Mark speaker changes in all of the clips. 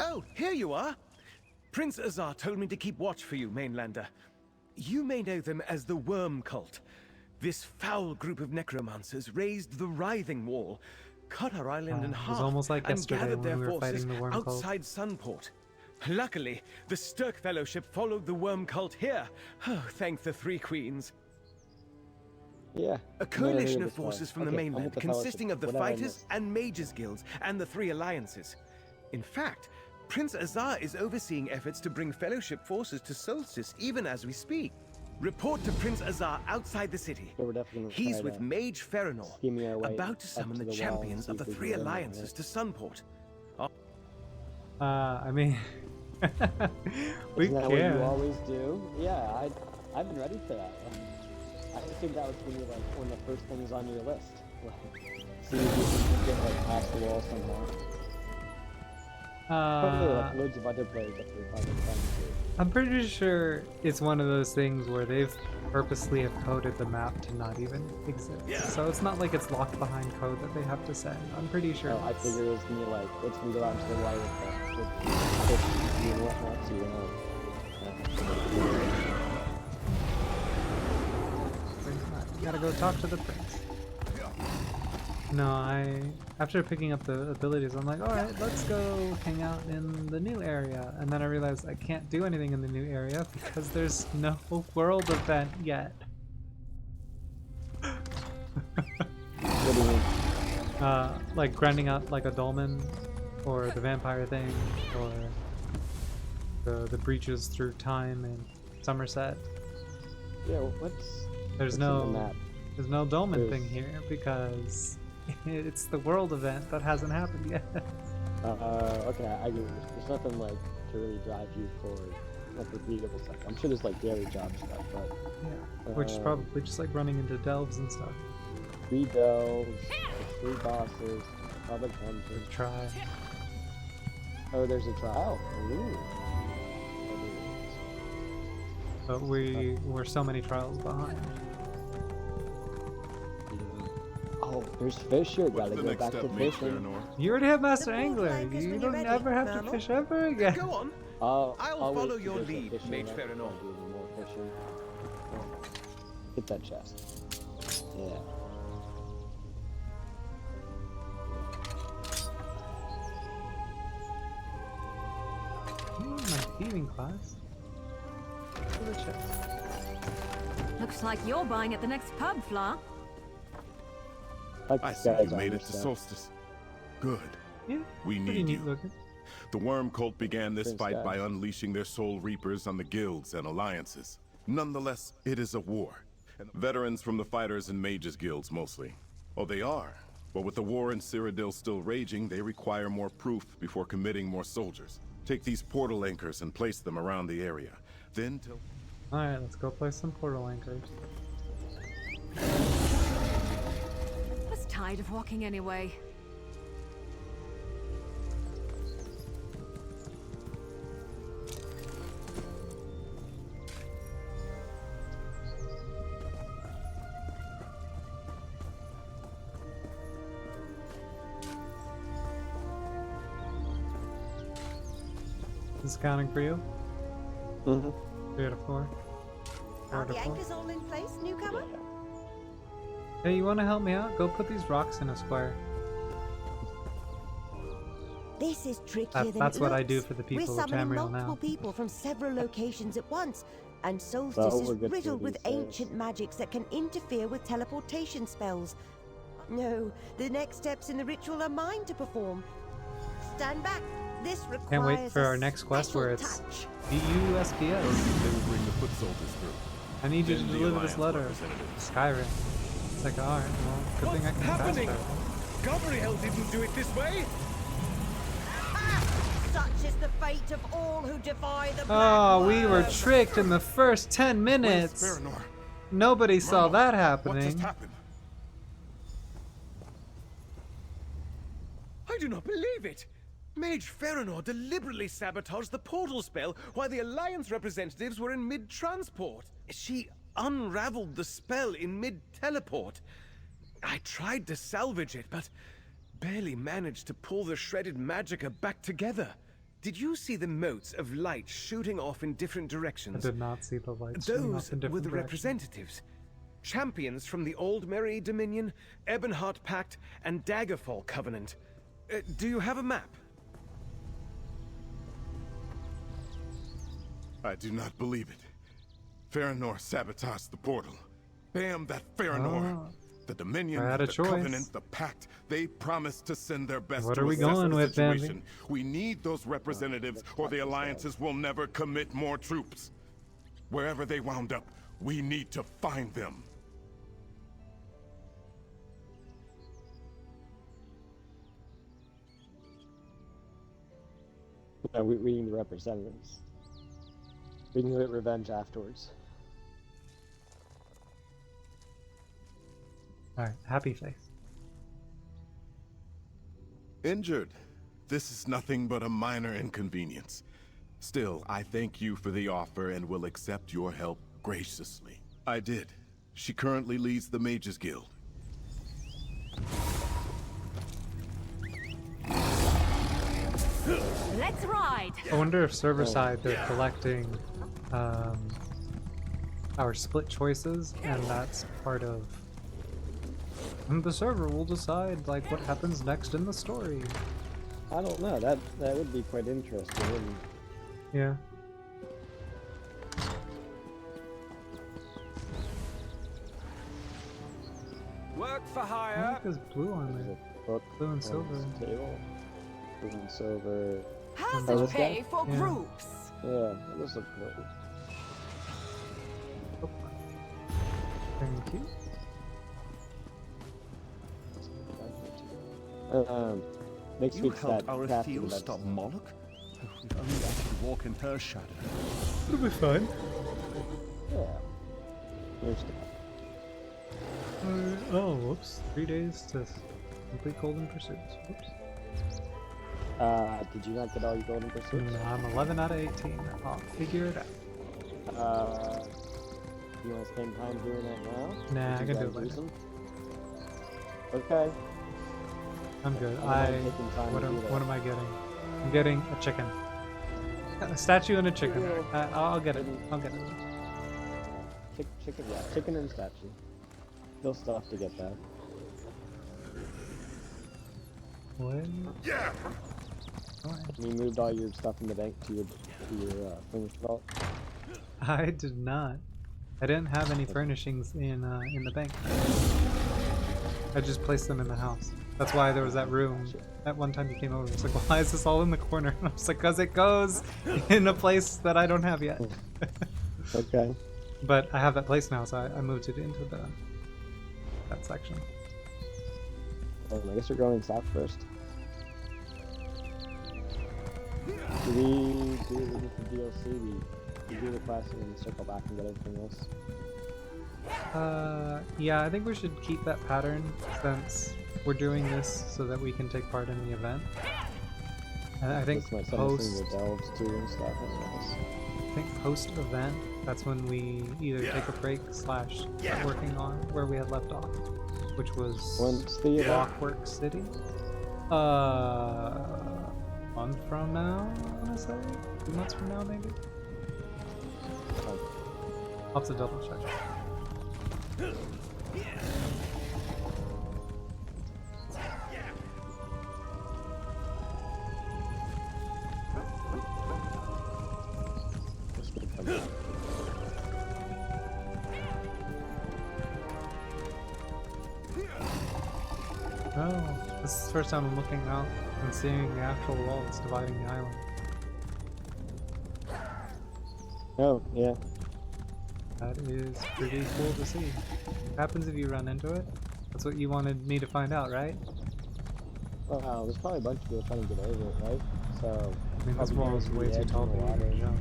Speaker 1: Oh, here you are. Prince Azar told me to keep watch for you, mainlander. You may know them as the Worm Cult. This foul group of necromancers raised the Writhing Wall, cut our island in
Speaker 2: It
Speaker 1: half,
Speaker 2: was almost like
Speaker 1: and
Speaker 2: yesterday
Speaker 1: gathered
Speaker 2: when
Speaker 1: their
Speaker 2: we were
Speaker 1: forces
Speaker 2: fighting the Worm Cult.
Speaker 1: outside Sunport. Luckily, the Stirk Fellowship followed the Worm Cult here. Oh, thank the Three Queens.
Speaker 3: Yeah.
Speaker 1: A coalition of forces from the mainland consisting of the Fighters and Mages Guilds and the Three Alliances. In fact, Prince Azar is overseeing efforts to bring Fellowship forces to Solstice even as we speak. Report to Prince Azar outside the city.
Speaker 3: So we're definitely gonna
Speaker 1: He's
Speaker 3: try
Speaker 1: with
Speaker 3: to
Speaker 1: Mage Feranor,
Speaker 3: scheme our way
Speaker 1: about to summon
Speaker 3: up
Speaker 1: the
Speaker 3: to the wall
Speaker 1: champions
Speaker 3: and
Speaker 1: of the
Speaker 3: see if we
Speaker 1: Three
Speaker 3: can get in there,
Speaker 1: Alliances to Sunport.
Speaker 2: I mean, we
Speaker 3: Isn't that
Speaker 2: can.
Speaker 3: what you always do? Yeah, I've been ready for that. I assumed that was gonna be like one of the first things on your list. Like, see if you can get like past the wall somehow. Probably like loads of other players that we probably trying to.
Speaker 2: I'm pretty sure it's one of those things where they've purposely have coded the map to not even exist.
Speaker 1: Yeah.
Speaker 2: So it's not like it's locked behind code that they have to send. I'm pretty sure.
Speaker 3: I figured it was gonna be like, let's move around to the light with fish and whatnot, so you know.
Speaker 2: You gotta go talk to the prince. No, after picking up the abilities, I'm like, alright, let's go hang out in the new area. And then I realized I can't do anything in the new area because there's no world event yet.
Speaker 3: What do you mean?
Speaker 2: Like grinding out like a dolmen, or the vampire thing, or the breaches through time in Somerset.
Speaker 3: Yeah, what's
Speaker 2: There's
Speaker 3: on
Speaker 2: no
Speaker 3: the map?
Speaker 2: There's no dolmen thing here because it's the world event that hasn't happened yet.
Speaker 3: Okay, I agree. There's nothing like to really drive you forward, like repeatable stuff. I'm sure there's like daily job stuff, but
Speaker 2: Yeah, which is probably just like running into delves and stuff.
Speaker 3: 3 delves, there's 3 bosses, public dungeons.
Speaker 2: Try.
Speaker 3: Oh, there's a trial. Ooh.
Speaker 2: But we're so many trials behind.
Speaker 3: Oh, there's fish here. Gotta go back to fishing.
Speaker 2: You already have Master
Speaker 4: The port
Speaker 2: Angler.
Speaker 4: life is
Speaker 2: You
Speaker 4: when
Speaker 2: don't
Speaker 4: you're
Speaker 2: ever
Speaker 4: ready,
Speaker 2: have to
Speaker 4: Colonel.
Speaker 2: fish ever again.
Speaker 1: Go on.
Speaker 3: I'll
Speaker 1: I'll
Speaker 3: wait
Speaker 1: follow
Speaker 3: till
Speaker 1: your
Speaker 3: there's a
Speaker 1: lead,
Speaker 3: fishing
Speaker 1: Mage
Speaker 3: event,
Speaker 1: Feranor.
Speaker 3: I'll do more fishing. Oh, hit that chest. Yeah.
Speaker 2: My thieving class. For the chest.
Speaker 5: Looks like you're buying at the next pub, Fla.
Speaker 3: Like
Speaker 6: I
Speaker 3: this
Speaker 6: see
Speaker 3: guy's
Speaker 6: you made
Speaker 3: on
Speaker 6: it to
Speaker 3: stuff.
Speaker 6: Solstice. Good.
Speaker 2: Yeah,
Speaker 6: We
Speaker 2: pretty
Speaker 6: need
Speaker 2: neat
Speaker 6: you.
Speaker 2: looking.
Speaker 6: The Worm Cult began this
Speaker 3: Prince
Speaker 6: fight
Speaker 3: guy.
Speaker 6: by unleashing their soul reapers on the guilds and alliances. Nonetheless, it is a war. Veterans from the Fighters and Mages Guilds mostly. Oh, they are. But with the war in Cyrodiil still raging, they require more proof before committing more soldiers. Take these portal anchors and place them around the area. Then till...
Speaker 2: Alright, let's go play some portal anchors.
Speaker 5: I was tired of walking anyway.
Speaker 2: Is this counting for you?
Speaker 3: Mm-hmm.
Speaker 2: 3 out of 4. 4
Speaker 4: Are
Speaker 2: out of
Speaker 4: the
Speaker 2: 4.
Speaker 4: anchors all in place, newcomer?
Speaker 2: Hey, you want to help me out? Go put these rocks in a square.
Speaker 4: This is trickier than
Speaker 2: That's
Speaker 4: it
Speaker 2: what I
Speaker 4: looks.
Speaker 2: do for the people
Speaker 4: We're
Speaker 2: of
Speaker 4: summoning
Speaker 2: Tamriel
Speaker 4: multiple
Speaker 2: now.
Speaker 4: people from several locations at once, and Solstice
Speaker 3: Well,
Speaker 4: is
Speaker 3: we're good for
Speaker 4: riddled with
Speaker 3: these days.
Speaker 4: ancient magics that can interfere with teleportation spells. No, the next steps in the ritual are mine to perform. Stand back. This requires
Speaker 2: Can't wait for
Speaker 4: a
Speaker 2: our next quest where
Speaker 4: special
Speaker 2: it's
Speaker 4: touch.
Speaker 2: BUSPS.
Speaker 6: They will bring the foot soldiers through.
Speaker 2: I need you to
Speaker 6: Then the
Speaker 2: deliver this
Speaker 6: Alliance
Speaker 2: letter.
Speaker 6: representatives.
Speaker 2: Skyrim. It's like, alright, well, good
Speaker 1: What's
Speaker 2: thing I can
Speaker 1: happening?
Speaker 2: fast
Speaker 1: Gabriel didn't do it this way.
Speaker 4: Such is the fate of all who defy the black
Speaker 2: Oh, we were
Speaker 4: word.
Speaker 2: tricked in the first 10
Speaker 6: Where's
Speaker 2: minutes.
Speaker 6: Feranor?
Speaker 2: Nobody saw
Speaker 6: Mama,
Speaker 2: that
Speaker 6: What just
Speaker 2: happening.
Speaker 6: happened?
Speaker 1: I do not believe it. Mage Feranor deliberately sabotaged the portal spell while the Alliance representatives were in mid-transport. She unraveled the spell in mid-teleport. I tried to salvage it, but barely managed to pull the shredded magicka back together. Did you see the motes of light shooting off in different
Speaker 2: I
Speaker 1: directions?
Speaker 2: did not see the lights shooting
Speaker 1: Those
Speaker 2: off in
Speaker 1: were
Speaker 2: different
Speaker 1: the
Speaker 2: directions.
Speaker 1: representatives. Champions from the Old Merry Dominion, Ebonheart Pact, and Daggerfall Covenant. Do you have a map?
Speaker 6: I do not believe it. Feanor sabotaged the portal. Damn that Feanor!
Speaker 2: Oh.
Speaker 6: The Dominion,
Speaker 2: I had a
Speaker 6: the
Speaker 2: choice.
Speaker 6: Covenant, the Pact, they promised to send their best
Speaker 2: What
Speaker 6: to
Speaker 2: are we
Speaker 6: assess
Speaker 2: going
Speaker 6: the
Speaker 2: with, Bambi?
Speaker 6: situation. We need those representatives, or the alliances will never commit more troops. Wherever they wound up, we need to find them.
Speaker 3: No, we need the representatives. We can get revenge afterwards.
Speaker 2: Alright, happy face.
Speaker 6: Injured. This is nothing but a minor inconvenience. Still, I thank you for the offer and will accept your help graciously. I did. She currently leads the Mages Guild.
Speaker 5: Let's ride!
Speaker 2: I wonder if server side they're collecting our split choices, and that's part of. And the server will decide like what happens next in the story.
Speaker 3: I don't know. That would be quite interesting. Wouldn't it?
Speaker 2: Yeah.
Speaker 1: Work for
Speaker 2: I
Speaker 1: hire.
Speaker 2: like this blue on
Speaker 3: There's
Speaker 2: there.
Speaker 3: a book
Speaker 2: Blue and
Speaker 3: on
Speaker 2: silver.
Speaker 3: this table. Blue and silver.
Speaker 5: How's
Speaker 3: Oh,
Speaker 5: it
Speaker 3: this guy?
Speaker 5: pay for
Speaker 2: Yeah.
Speaker 5: groups?
Speaker 3: Yeah, that looks like good.
Speaker 2: Oh. Thank you.
Speaker 3: Next
Speaker 7: You
Speaker 3: week's
Speaker 7: helped
Speaker 3: that
Speaker 7: our
Speaker 3: crafting
Speaker 7: field
Speaker 3: event.
Speaker 7: stop Moloch? Oh, if only I could walk in her shadow.
Speaker 2: It'll be fine.
Speaker 3: Yeah. Here's the
Speaker 2: Oh, whoops. 3 days to complete Golden Pursuits. Whoops.
Speaker 3: Did you not get all your golden pursuits?
Speaker 2: No, I'm 11 out of 18. I'll figure it out.
Speaker 3: You want to spend time doing that now?
Speaker 2: Nah, I
Speaker 3: Did
Speaker 2: can
Speaker 3: you
Speaker 2: do it
Speaker 3: guys
Speaker 2: later.
Speaker 3: some? Okay.
Speaker 2: I'm good.
Speaker 3: I don't mind taking time
Speaker 2: What
Speaker 3: to
Speaker 2: am,
Speaker 3: do that.
Speaker 2: what am I getting? I'm getting a chicken. A statue and a chicken.
Speaker 3: Yeah.
Speaker 2: I'll get it. I'll get it.
Speaker 3: Chicken, yeah, chicken and statue. Still still have to get that.
Speaker 2: What?
Speaker 6: Yeah!
Speaker 2: Alright.
Speaker 3: You moved all your stuff in the bank to your finished vault.
Speaker 2: I did not. I didn't have any furnishings in the bank. I just placed them in the house. That's why there was that room. At one time you came over, it's like, why is this all in the corner? And I was like, because it goes in a place that I don't have yet.
Speaker 3: Okay.
Speaker 2: But I have that place now, so I moved it into that section.
Speaker 3: I guess we're going south first. Do we do the DLC? We do the quest and then circle back and get everything else.
Speaker 2: Yeah, I think we should keep that pattern since we're doing this so that we can take part in the event. And I think
Speaker 3: This might send us
Speaker 2: post
Speaker 3: into the delves too and stuff.
Speaker 2: post event, that's when we either take a break / start working on where we had left off, which was
Speaker 3: Once the event.
Speaker 2: Clockwork City. A month from now, I wanna say? 2 months from now, maybe? I'll have to double check. Oh, this is the first time I'm looking out and seeing the actual wall that's dividing the island.
Speaker 3: Oh, yeah.
Speaker 2: That is pretty cool to see. What happens if you run into it? That's what you wanted me to find out, right?
Speaker 3: Well, there's probably a bunch of people trying to get over it, right? So.
Speaker 2: I mean, this
Speaker 3: probably
Speaker 2: wall
Speaker 3: goes
Speaker 2: is
Speaker 3: to
Speaker 2: way
Speaker 3: the
Speaker 2: too
Speaker 3: edge
Speaker 2: tall
Speaker 3: of
Speaker 2: to
Speaker 3: the water.
Speaker 2: even jump.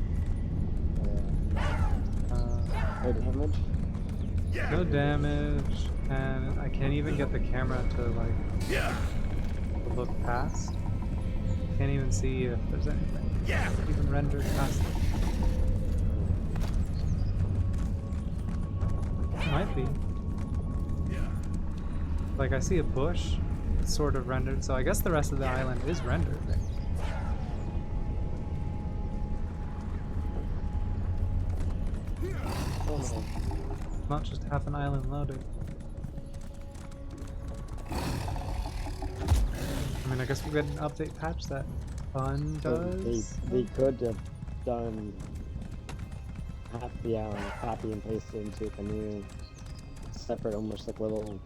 Speaker 3: No damage?
Speaker 2: No damage, and I can't even get the camera to like to look past. Can't even see if there's anything even rendered past it. Might be. Like I see a bush, it's sort of rendered, so I guess the rest of the island is rendered.
Speaker 3: tunnel.
Speaker 2: Not just half an island loaded. I mean, I guess we'll get an update patch that undoes.
Speaker 3: They could have done half the island, copy and paste it into a new separate, almost like little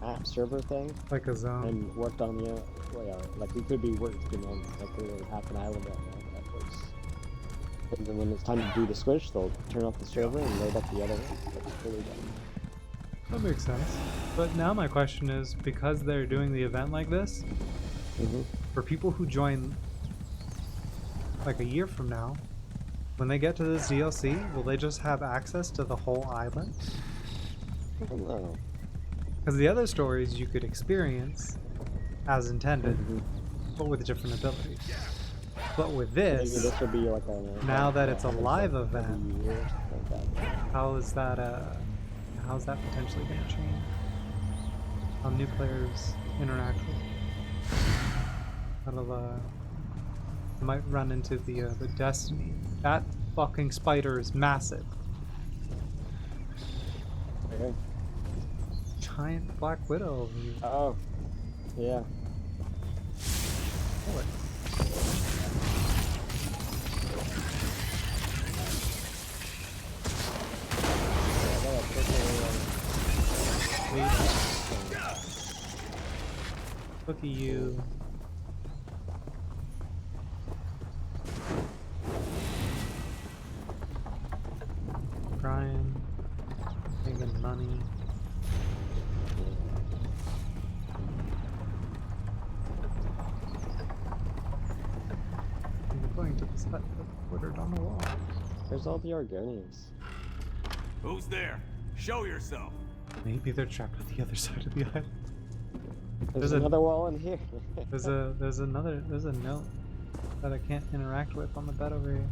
Speaker 3: app server thing,
Speaker 2: Like a zone.
Speaker 3: and worked on the like we could be working on like a little half an island right now. That was, and then when it's time to do the switch, they'll turn off the server and load up the other one. That's fully done.
Speaker 2: That makes sense. But now my question is, because they're doing the event like this, for people who join like a year from now, when they get to this DLC, will they just have access to the whole island?
Speaker 3: I don't know.
Speaker 2: Because the other stories you could experience as intended, but with different abilities. But with
Speaker 3: Maybe
Speaker 2: this,
Speaker 3: this would be like a
Speaker 2: now that it's a live
Speaker 3: every
Speaker 2: event,
Speaker 3: year or something like that.
Speaker 2: how's that potentially going to change? How new players interact with it? That'll, might run into the Destiny. That fucking spider is massive.
Speaker 3: Okay.
Speaker 2: Giant Black Widow over here.
Speaker 3: Oh, yeah.
Speaker 2: Kill it. Look at you. Crying. Making money. You're going to the side of Twitter on the wall.
Speaker 3: There's all the Argonians.
Speaker 6: Who's there? Show yourself.
Speaker 2: Maybe they're trapped at the other side of the island.
Speaker 3: There's
Speaker 2: a-
Speaker 3: another wall in here.
Speaker 2: There's a note that I can't interact with on the bed over here.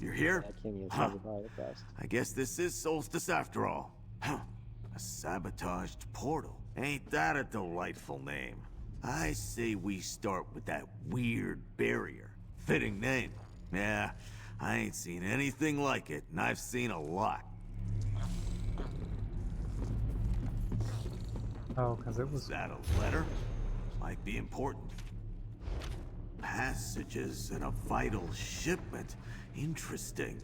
Speaker 6: You're here?
Speaker 3: I can't even
Speaker 6: Huh.
Speaker 3: sabotage the quest.
Speaker 6: I guess this is Solstice after all. Huh. A sabotaged portal. Ain't that a delightful name? I say we start with that weird barrier. Fitting name. Yeah, I ain't seen anything like it, and I've seen a lot.
Speaker 2: Oh, because it
Speaker 6: Is
Speaker 2: was.
Speaker 6: that a letter? Might be important. Passages in a vital shipment. Interesting.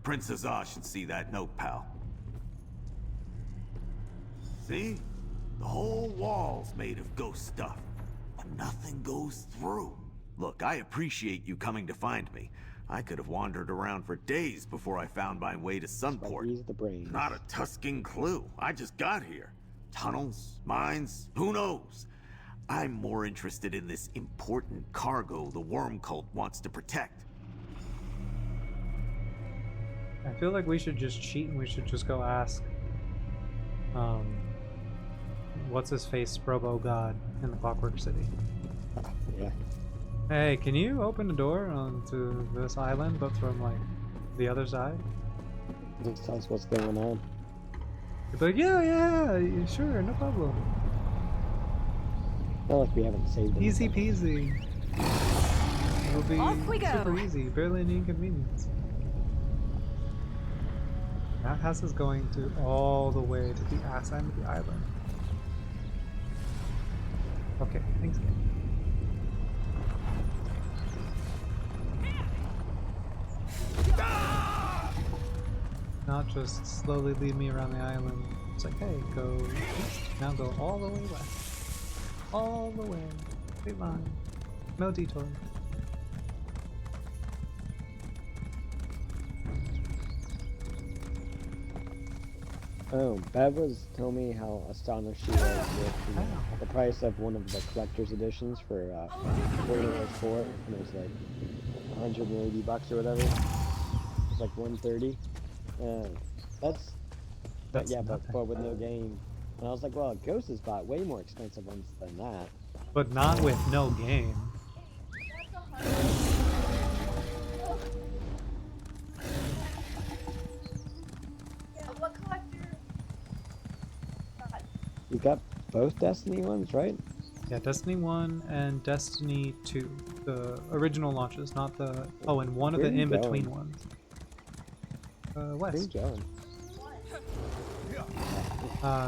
Speaker 6: Prince Azar should see that note, pal. See? The whole wall's made of ghost stuff, but nothing goes through. Look, I appreciate you coming to find me. I could have wandered around for days before I found my way to Sunport.
Speaker 3: Use the brain.
Speaker 6: Not a Tuscan clue. I just got here. Tunnels, mines, who knows? I'm more interested in this important cargo the worm cult wants to protect.
Speaker 2: I feel like we should just cheat and we should just go ask, what's his face, Robo God in the Clockwork City.
Speaker 3: Yeah.
Speaker 2: Hey, can you open the door onto this island, but from like the other side?
Speaker 3: Just tell us what's going on.
Speaker 2: You'd be like, yeah, sure, no problem.
Speaker 3: Not like we haven't saved it.
Speaker 2: Easy peasy. It'll be
Speaker 5: Off we go.
Speaker 2: super easy, barely any inconvenience. That house is going to all the way to the ass end of the island. Okay, thanks again. Not just slowly lead me around the island. It's like, hey, go east, now go all the way west. All the way. Straight line. No detour.
Speaker 3: Oh, Bev was telling me how astonished she was with the price of one of the collector's editions for Borderlands 4, and it was like $180 or whatever. It was like $130. That's yeah,
Speaker 2: nothing.
Speaker 3: but with no game. And I was like, well, Ghost has bought way more expensive ones than that.
Speaker 2: But not with no game.
Speaker 3: You got both Destiny ones, right?
Speaker 2: Yeah, Destiny 1 and Destiny 2. The original launches, not the... Oh, and one of
Speaker 3: Where
Speaker 2: the
Speaker 3: are you
Speaker 2: in-between
Speaker 3: going?
Speaker 2: ones. west.
Speaker 3: John.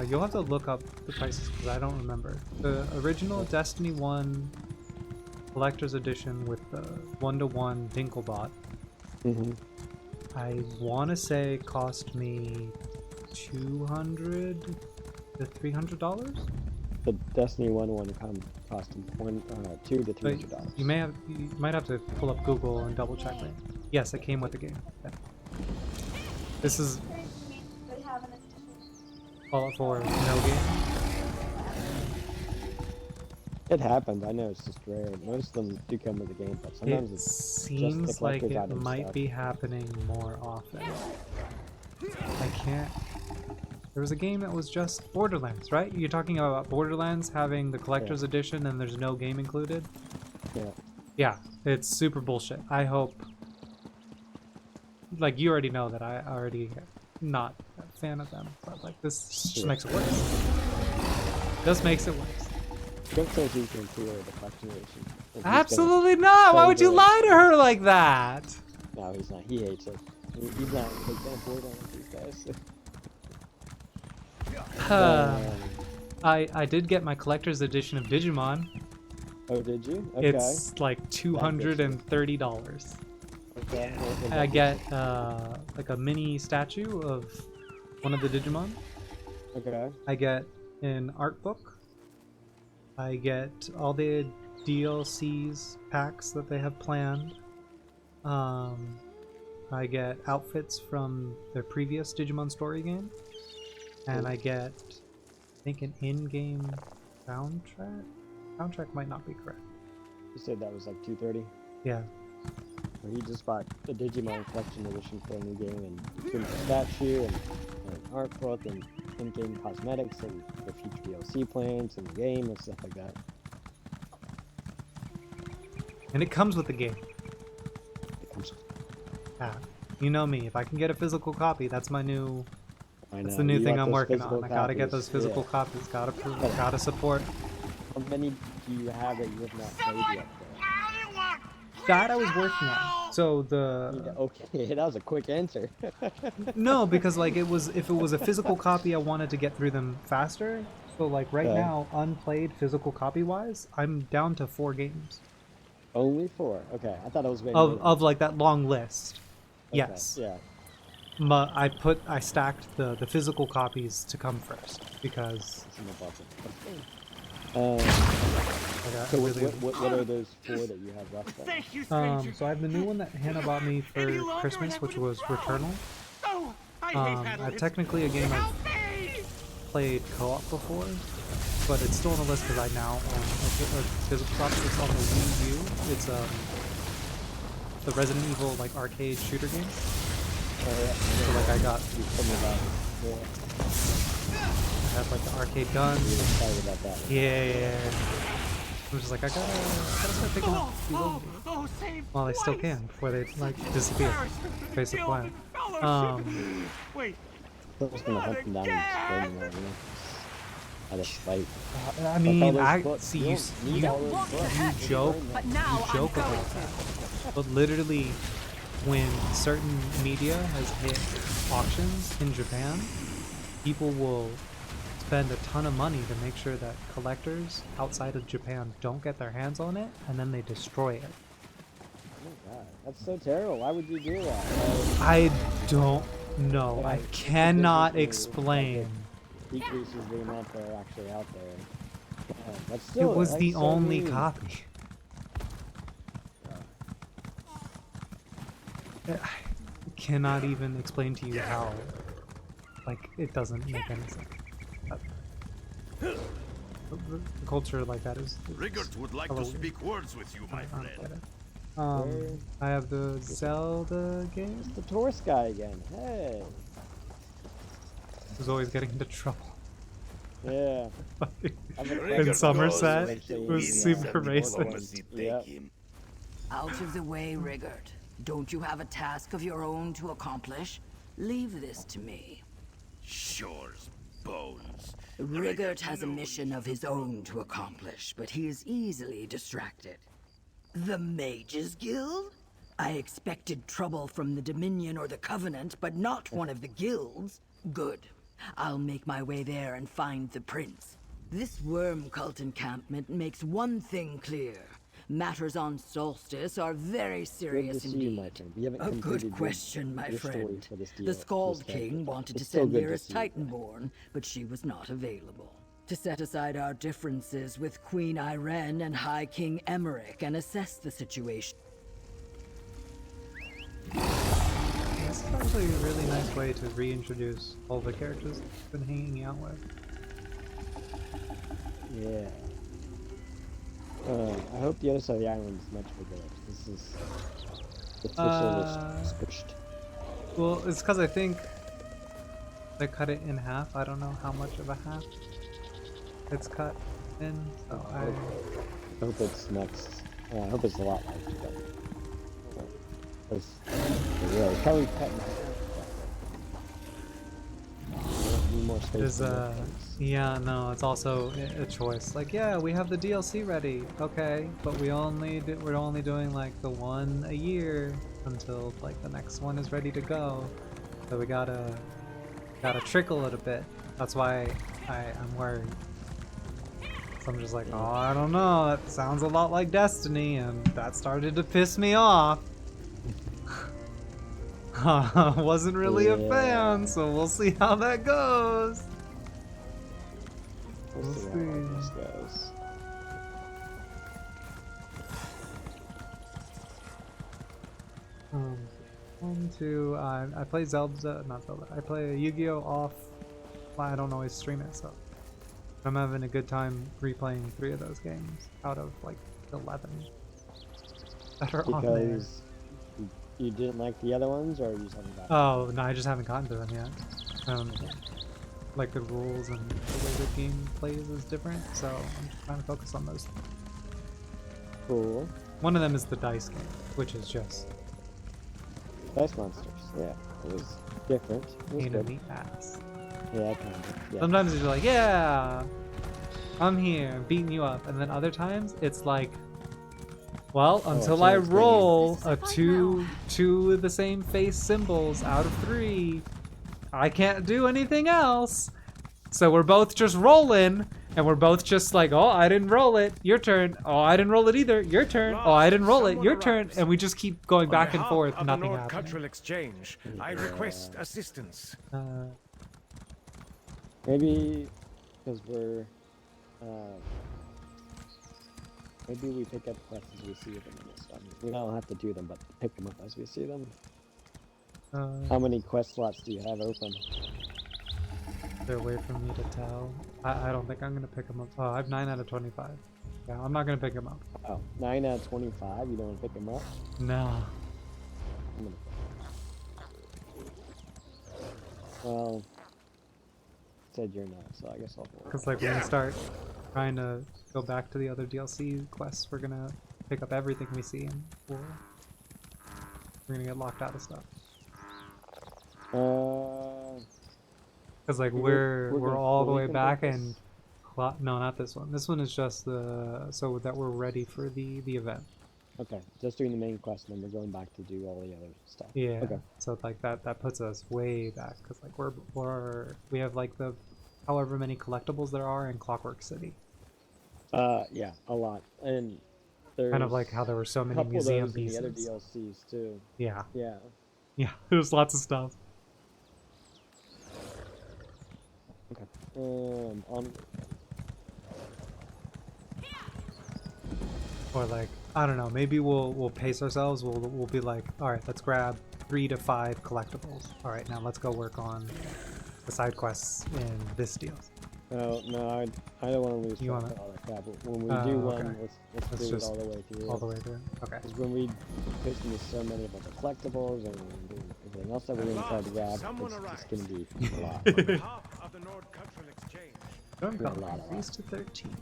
Speaker 2: You'll have to look up the prices because I don't remember. The original Destiny 1 Collector's Edition with the 1-to-1 Dinklebot, I want to say cost me $200 to $300.
Speaker 3: The Destiny 1 cost him $200 to $300.
Speaker 2: You might have to pull up Google and double check it. Yes, it came with the game. Yeah. This is Fallout 4 no game.
Speaker 3: It happens. I know it's just rare. Most of them do come with the game, but sometimes
Speaker 2: It
Speaker 3: it's
Speaker 2: seems
Speaker 3: just the
Speaker 2: like
Speaker 3: collector's
Speaker 2: it
Speaker 3: item
Speaker 2: might
Speaker 3: stuff.
Speaker 2: be happening more often. I can't. There was a game that was just Borderlands, right? You're talking about Borderlands having the collector's edition and there's no game included?
Speaker 3: Yeah.
Speaker 2: Yeah, it's super bullshit. I hope. Like, you already know that I already not a fan of them, but like this just makes it worse. Just makes it worse.
Speaker 3: Don't say you can pre-order the collection edition. He's
Speaker 2: Absolutely not! Why would you lie to her like that?
Speaker 3: No, he's not. He hates it. He's not. He can't afford all of these guys.
Speaker 2: I did get my collector's edition of Digimon.
Speaker 3: Oh, did you? Okay.
Speaker 2: It's like $230.
Speaker 3: Okay.
Speaker 2: I get like a mini statue of one of the Digimon.
Speaker 3: Okay.
Speaker 2: I get an art book. I get all the DLCs packs that they have planned. I get outfits from their previous Digimon story game. And I get, I think, an in-game soundtrack. Soundtrack might not be correct.
Speaker 3: You said that was like $230.
Speaker 2: Yeah.
Speaker 3: Well, he just bought the Digimon collection edition for a new game, and including a statue and an art book and in-game cosmetics and the future DLC plans and the game and stuff like that.
Speaker 2: And it comes with the game.
Speaker 3: It comes.
Speaker 2: Yeah. You know me. If I can get a physical copy, that's my new.
Speaker 3: I
Speaker 2: That's
Speaker 3: know.
Speaker 2: the new
Speaker 3: You
Speaker 2: thing
Speaker 3: want
Speaker 2: I'm
Speaker 3: those
Speaker 2: working
Speaker 3: physical
Speaker 2: on. I gotta get
Speaker 3: copies.
Speaker 2: those physical
Speaker 3: Yeah.
Speaker 2: copies. Gotta prove. Gotta support.
Speaker 3: How many do you have that you have not played yet?
Speaker 2: That I was working on. So
Speaker 3: Though?
Speaker 2: the
Speaker 3: Okay, that was a quick answer.
Speaker 2: no, because like it was, if it was a physical copy, I wanted to get through them faster. So like right
Speaker 3: Okay.
Speaker 2: now, unplayed physical copy wise, I'm down to 4 games
Speaker 3: Only 4. Okay, I thought it was maybe
Speaker 2: of like that long list.
Speaker 3: Okay,
Speaker 2: Yes.
Speaker 3: Yeah.
Speaker 2: But I stacked the physical copies to come first because
Speaker 3: It's in the bucket.
Speaker 2: I
Speaker 3: So
Speaker 2: really,
Speaker 3: what are those 4 that you have left then?
Speaker 2: so I have the new one that Hannah bought me for Christmas, which was Returnal. Technically a game I've played co-op before, but it's still on the list because I now own a physical copy. It's on the Wii U. It's the Resident Evil like arcade shooter game. So like I got
Speaker 3: You told me about it. Yeah.
Speaker 2: I have like the arcade gun.
Speaker 3: You were excited about that.
Speaker 2: Yeah. I was just like, I gotta start picking up these old games while I still can before they like disappear. Face the planet.
Speaker 7: Wait.
Speaker 3: I was gonna hunt them down and destroy them all, you know? Out of spite.
Speaker 2: I mean,
Speaker 3: all those
Speaker 2: I
Speaker 3: books.
Speaker 2: see
Speaker 3: You
Speaker 2: you.
Speaker 3: don't need all those books.
Speaker 2: You joke.
Speaker 5: But now
Speaker 2: You
Speaker 5: I'm
Speaker 2: joke
Speaker 5: going
Speaker 2: about
Speaker 5: to.
Speaker 2: that. But literally, when certain media has hit auctions in Japan, people will spend a ton of money to make sure that collectors outside of Japan don't get their hands on it, and then they destroy it.
Speaker 3: Oh my god, that's so terrible. Why would you do that?
Speaker 2: I don't know. I
Speaker 3: Like,
Speaker 2: cannot
Speaker 3: it
Speaker 2: explain.
Speaker 3: decreases the amount that are actually out there. Yeah, but still,
Speaker 2: It was
Speaker 3: that's
Speaker 2: the
Speaker 3: so
Speaker 2: only
Speaker 3: mean.
Speaker 2: copy. I cannot even explain to you how, like, it doesn't make any sense. The culture like that is
Speaker 8: Rigert would like
Speaker 2: hello.
Speaker 8: to speak words with you, my
Speaker 2: I don't
Speaker 8: friend.
Speaker 2: get it. I have the Zelda game.
Speaker 3: It's the tourist guy again. Hey.
Speaker 2: Who's always getting into trouble.
Speaker 3: Yeah.
Speaker 2: In Somerset, it was super
Speaker 8: racist.
Speaker 2: racist.
Speaker 3: Yeah.
Speaker 9: Out of the way, Rigert. Don't you have a task of your own to accomplish? Leave this to me.
Speaker 8: Shore's bones.
Speaker 9: Rigert has a mission of his own to accomplish, but he is easily distracted. The Mages Guild? I expected trouble from the Dominion or the Covenant, but not one of the guilds. Good. I'll make my way there and find the prince. This worm cult encampment makes one thing clear. Matters on Solstice are very
Speaker 3: Good to
Speaker 9: serious
Speaker 3: see you,
Speaker 9: indeed.
Speaker 3: my friend. We haven't
Speaker 9: A good
Speaker 3: completed
Speaker 9: question, my
Speaker 3: your story
Speaker 9: friend.
Speaker 3: for this
Speaker 9: The
Speaker 3: deal,
Speaker 9: Scald
Speaker 3: this character.
Speaker 9: King wanted to
Speaker 3: It's still
Speaker 9: send
Speaker 3: good to
Speaker 9: Lyris
Speaker 3: see you.
Speaker 9: Titanborn, but she was not available. To set aside our differences with Queen Irene and High King Emmerich and assess the situation.
Speaker 2: This is actually a really nice way to reintroduce all the characters I've been hanging out with.
Speaker 3: Yeah. I hope the other side of the island is much bigger. This is... It's squished.
Speaker 2: Well, it's because I think they cut it in half. I don't know how much of a half it's cut in, so
Speaker 3: I hope it's next. I hope it's a lot larger. Yeah, it's probably cut in half. Need more space.
Speaker 2: There's yeah, no, it's also a choice. Like, yeah, we have the DLC ready, okay, but we're only doing like the one a year until like the next one is ready to go. So we gotta trickle it a bit. That's why I'm worried. So I'm just like, oh, I don't know. It sounds a lot like Destiny, and that started to piss me off. Wasn't really a fan, so we'll see how that goes.
Speaker 3: We'll see how this goes.
Speaker 2: I play Zelda, not Zelda. I play Yu-Gi-Oh! Off. Well, I don't always stream it, so I'm having a good time replaying 3 of those games out of like 11 that are on there.
Speaker 3: Because you didn't like the other ones, or you just haven't gotten
Speaker 2: Oh no, I just haven't gotten to them yet. Like the rules and the way the game plays is different, so I'm just trying to focus on those.
Speaker 3: Cool.
Speaker 2: One of them is the dice game, which is just
Speaker 3: Dice Monsters, yeah. It was different. It was
Speaker 2: pain in
Speaker 3: good.
Speaker 2: the ass.
Speaker 3: Yeah, kind of. Yeah.
Speaker 2: Sometimes you're like, yeah, I'm here, beating you up, and then other times it's like, well, until I
Speaker 3: chance thing.
Speaker 2: roll a two of the same face symbols out of 3, I can't do anything else. So we're both just rolling, and we're both just like, oh, I didn't roll it, your turn. Oh, I didn't roll it either, your turn. Oh, I didn't roll it, your turn. And we just keep going back and forth,
Speaker 1: On
Speaker 2: nothing
Speaker 1: the Nord
Speaker 2: happening.
Speaker 1: Cultural Exchange, I request assistance.
Speaker 3: Maybe because we're maybe we pick up quests as we see them in this one. We don't have to do them, but pick them up as we see them. How many quest slots do you have open?
Speaker 2: They're away from me to tell. I don't think I'm gonna pick them up. Oh, I have 9 out of 25. Yeah, I'm not gonna pick them up.
Speaker 3: Oh, 9 out of 25. You don't want to pick them up?
Speaker 2: No.
Speaker 3: I'm gonna... Well, said you're not, so I guess I'll.
Speaker 2: Because like when we start trying to go back to the other DLC quests, we're gonna pick up everything we see, and we're gonna get locked out of stuff. Because like we're all the way back and no, not this one. This one is just the so that we're ready for the event.
Speaker 3: Okay, just doing the main quest, and then we're going back to do all the other stuff.
Speaker 2: Yeah.
Speaker 3: Okay.
Speaker 2: So like that puts us way back because like we have like the however many collectibles there are in Clockwork City.
Speaker 3: Yeah, a lot, and there's
Speaker 2: Kind of like how there were so
Speaker 3: a
Speaker 2: many
Speaker 3: couple of
Speaker 2: museum
Speaker 3: those in
Speaker 2: pieces.
Speaker 3: the other DLCs too.
Speaker 2: Yeah.
Speaker 3: Yeah.
Speaker 2: Yeah. There's lots of stuff.
Speaker 3: Okay. On.
Speaker 2: Or like, I don't know, maybe we'll pace ourselves. We'll be like, all right, let's grab 3 to 5 collectibles. All right, now let's go work on the side quests in this deal.
Speaker 3: Oh no, I don't want to lose
Speaker 2: You
Speaker 3: track
Speaker 2: wanna-
Speaker 3: of all that crap. When we do one,
Speaker 2: okay.
Speaker 3: let's
Speaker 2: Let's
Speaker 3: do it
Speaker 2: just
Speaker 3: all the way through.
Speaker 2: All the way through. Okay.
Speaker 3: Because when we put into so many of the collectibles and everything else that we're gonna try to grab, it's gonna be a lot.
Speaker 1: On behalf of the Nord Cultural Exchange,
Speaker 2: Don't
Speaker 3: Yeah,
Speaker 2: go
Speaker 3: a lot.
Speaker 2: increased to 13.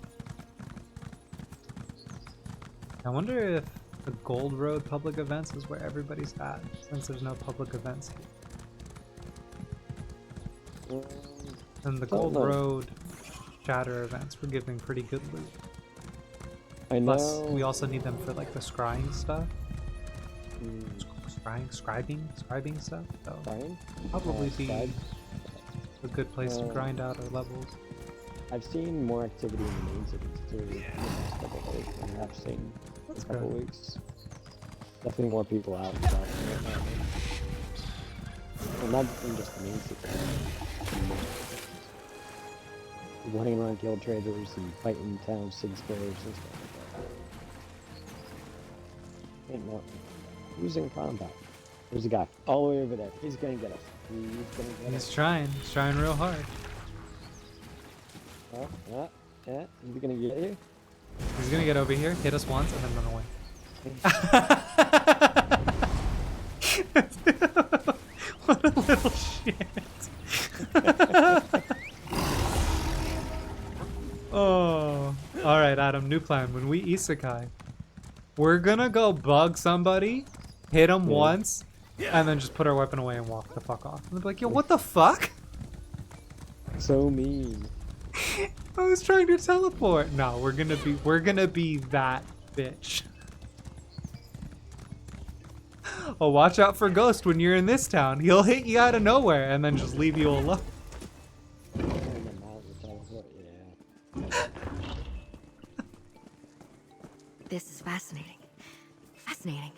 Speaker 2: I wonder if the Gold Road public events is where everybody's at, since there's no public events here. And the Gold
Speaker 3: know.
Speaker 2: Road Shatter events were giving pretty good loot.
Speaker 3: I
Speaker 2: Plus,
Speaker 3: know.
Speaker 2: we also need them for like the scrying stuff. scribing stuff. So
Speaker 3: Brian?
Speaker 2: probably be
Speaker 3: Scribe?
Speaker 2: a good place to grind out our levels.
Speaker 3: I've seen more activity in the main cities too in the past couple of days than I've seen in a couple weeks. Definitely more people out and about. Well, not in just the main cities. People hanging around guild traders and fighting town city squares and stuff like that. Ain't nothing. Who's in combat? There's a guy all the way over there. He's gonna get us.
Speaker 2: He's trying real hard.
Speaker 3: Yeah, he's gonna get you.
Speaker 2: He's gonna get over here, hit us once, and then run away. What a little shit. Oh. Alright, Adam, new plan. When we isekai, we're gonna go bug somebody, hit them once, and then just put our weapon away and walk the fuck off. And they'll be like, yo, what the fuck?
Speaker 3: So mean.
Speaker 2: I was trying to teleport. No, we're gonna be that bitch. Oh, watch out for Ghost when you're in this town. He'll hit you out of nowhere and then just leave you alone.
Speaker 5: This is fascinating. Fascinating.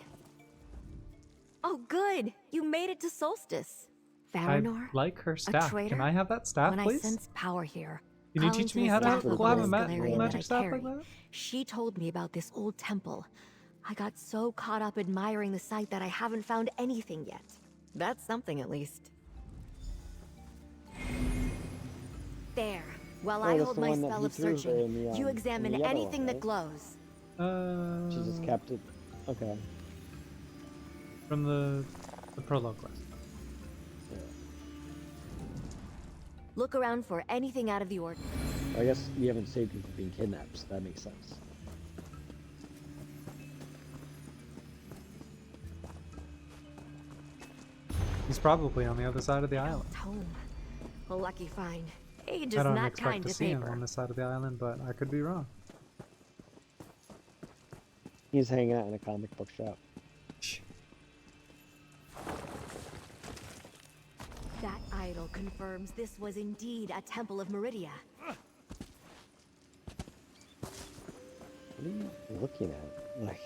Speaker 5: Oh, good. You made it to Solstice. Varanor,
Speaker 2: I like her staff.
Speaker 5: traitor?
Speaker 2: Can I have that staff,
Speaker 5: when
Speaker 2: please?
Speaker 5: I sense power here,
Speaker 2: Can you
Speaker 5: calling
Speaker 2: teach
Speaker 5: to
Speaker 2: me
Speaker 5: the
Speaker 2: how to
Speaker 5: staff of
Speaker 2: have a
Speaker 5: this Galarian that
Speaker 2: magic
Speaker 5: I
Speaker 2: staff
Speaker 5: carry.
Speaker 2: like that?
Speaker 5: She told me about this old temple. I got so caught up admiring the site that I haven't found anything yet. That's something, at least. There. While I
Speaker 3: that's
Speaker 5: hold
Speaker 3: the
Speaker 5: my
Speaker 3: one that
Speaker 5: spell
Speaker 3: he
Speaker 5: of
Speaker 3: threw her
Speaker 5: searching,
Speaker 3: in the,
Speaker 5: you
Speaker 3: in
Speaker 5: examine
Speaker 3: the other
Speaker 5: anything
Speaker 3: one,
Speaker 5: that
Speaker 3: right?
Speaker 5: glows.
Speaker 3: She just kept it. Okay.
Speaker 2: From the prologue quest.
Speaker 5: Look around for anything out of the ordinary.
Speaker 3: I guess we haven't saved people being kidnapped, so that makes sense.
Speaker 2: He's probably on the other side of the island.
Speaker 5: Home. A lucky find. Age
Speaker 2: I
Speaker 5: is
Speaker 2: don't
Speaker 5: not
Speaker 2: expect
Speaker 5: kind
Speaker 2: to
Speaker 5: to
Speaker 2: see him
Speaker 5: paper.
Speaker 2: on this side of the island, but I could be wrong.
Speaker 3: He's hanging out in a comic book shop.
Speaker 5: That idol confirms this was indeed a temple of Meridia.
Speaker 3: What are you looking at? Like,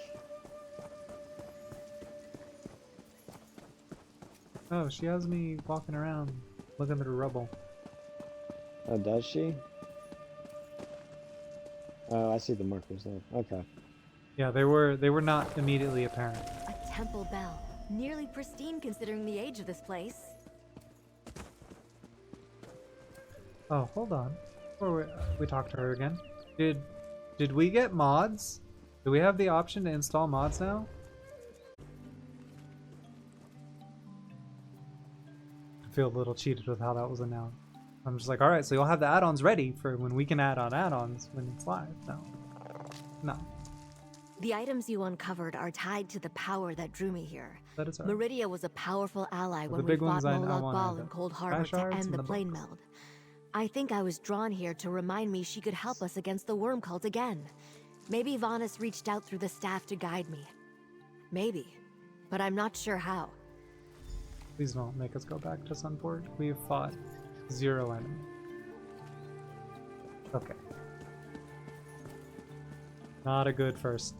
Speaker 2: Oh, she has me walking around looking through rubble.
Speaker 3: oh, does she? Oh, I see the markers there. Okay.
Speaker 2: Yeah, they were not immediately apparent.
Speaker 5: A temple bell. Nearly pristine considering the age of this place.
Speaker 2: Oh, hold on. Before we talk to her again. Did we get mods? Do we have the option to install mods now? I feel a little cheated with how that was announced. I'm just like, alright, so you'll have the add-ons ready for when we can add on add-ons when it's live. No. No.
Speaker 5: The items you uncovered are tied to the power that drew me here.
Speaker 2: That is alright.
Speaker 5: Meridia was a powerful ally when
Speaker 2: the
Speaker 5: we
Speaker 2: big
Speaker 5: fought
Speaker 2: ones I
Speaker 5: Moloch
Speaker 2: wanted,
Speaker 5: Ball
Speaker 2: the
Speaker 5: in Cold Harbor
Speaker 2: crash
Speaker 5: to
Speaker 2: shards
Speaker 5: end
Speaker 2: and
Speaker 5: the
Speaker 2: the
Speaker 5: plane
Speaker 2: books.
Speaker 5: meld. I think I was drawn here to remind me she could help us against the worm cult again. Maybe Vanas reached out through the staff to guide me. Maybe. But I'm not sure how.
Speaker 2: Please don't make us go back to Sunport. We've fought 0 enemy. Okay. Not a good first.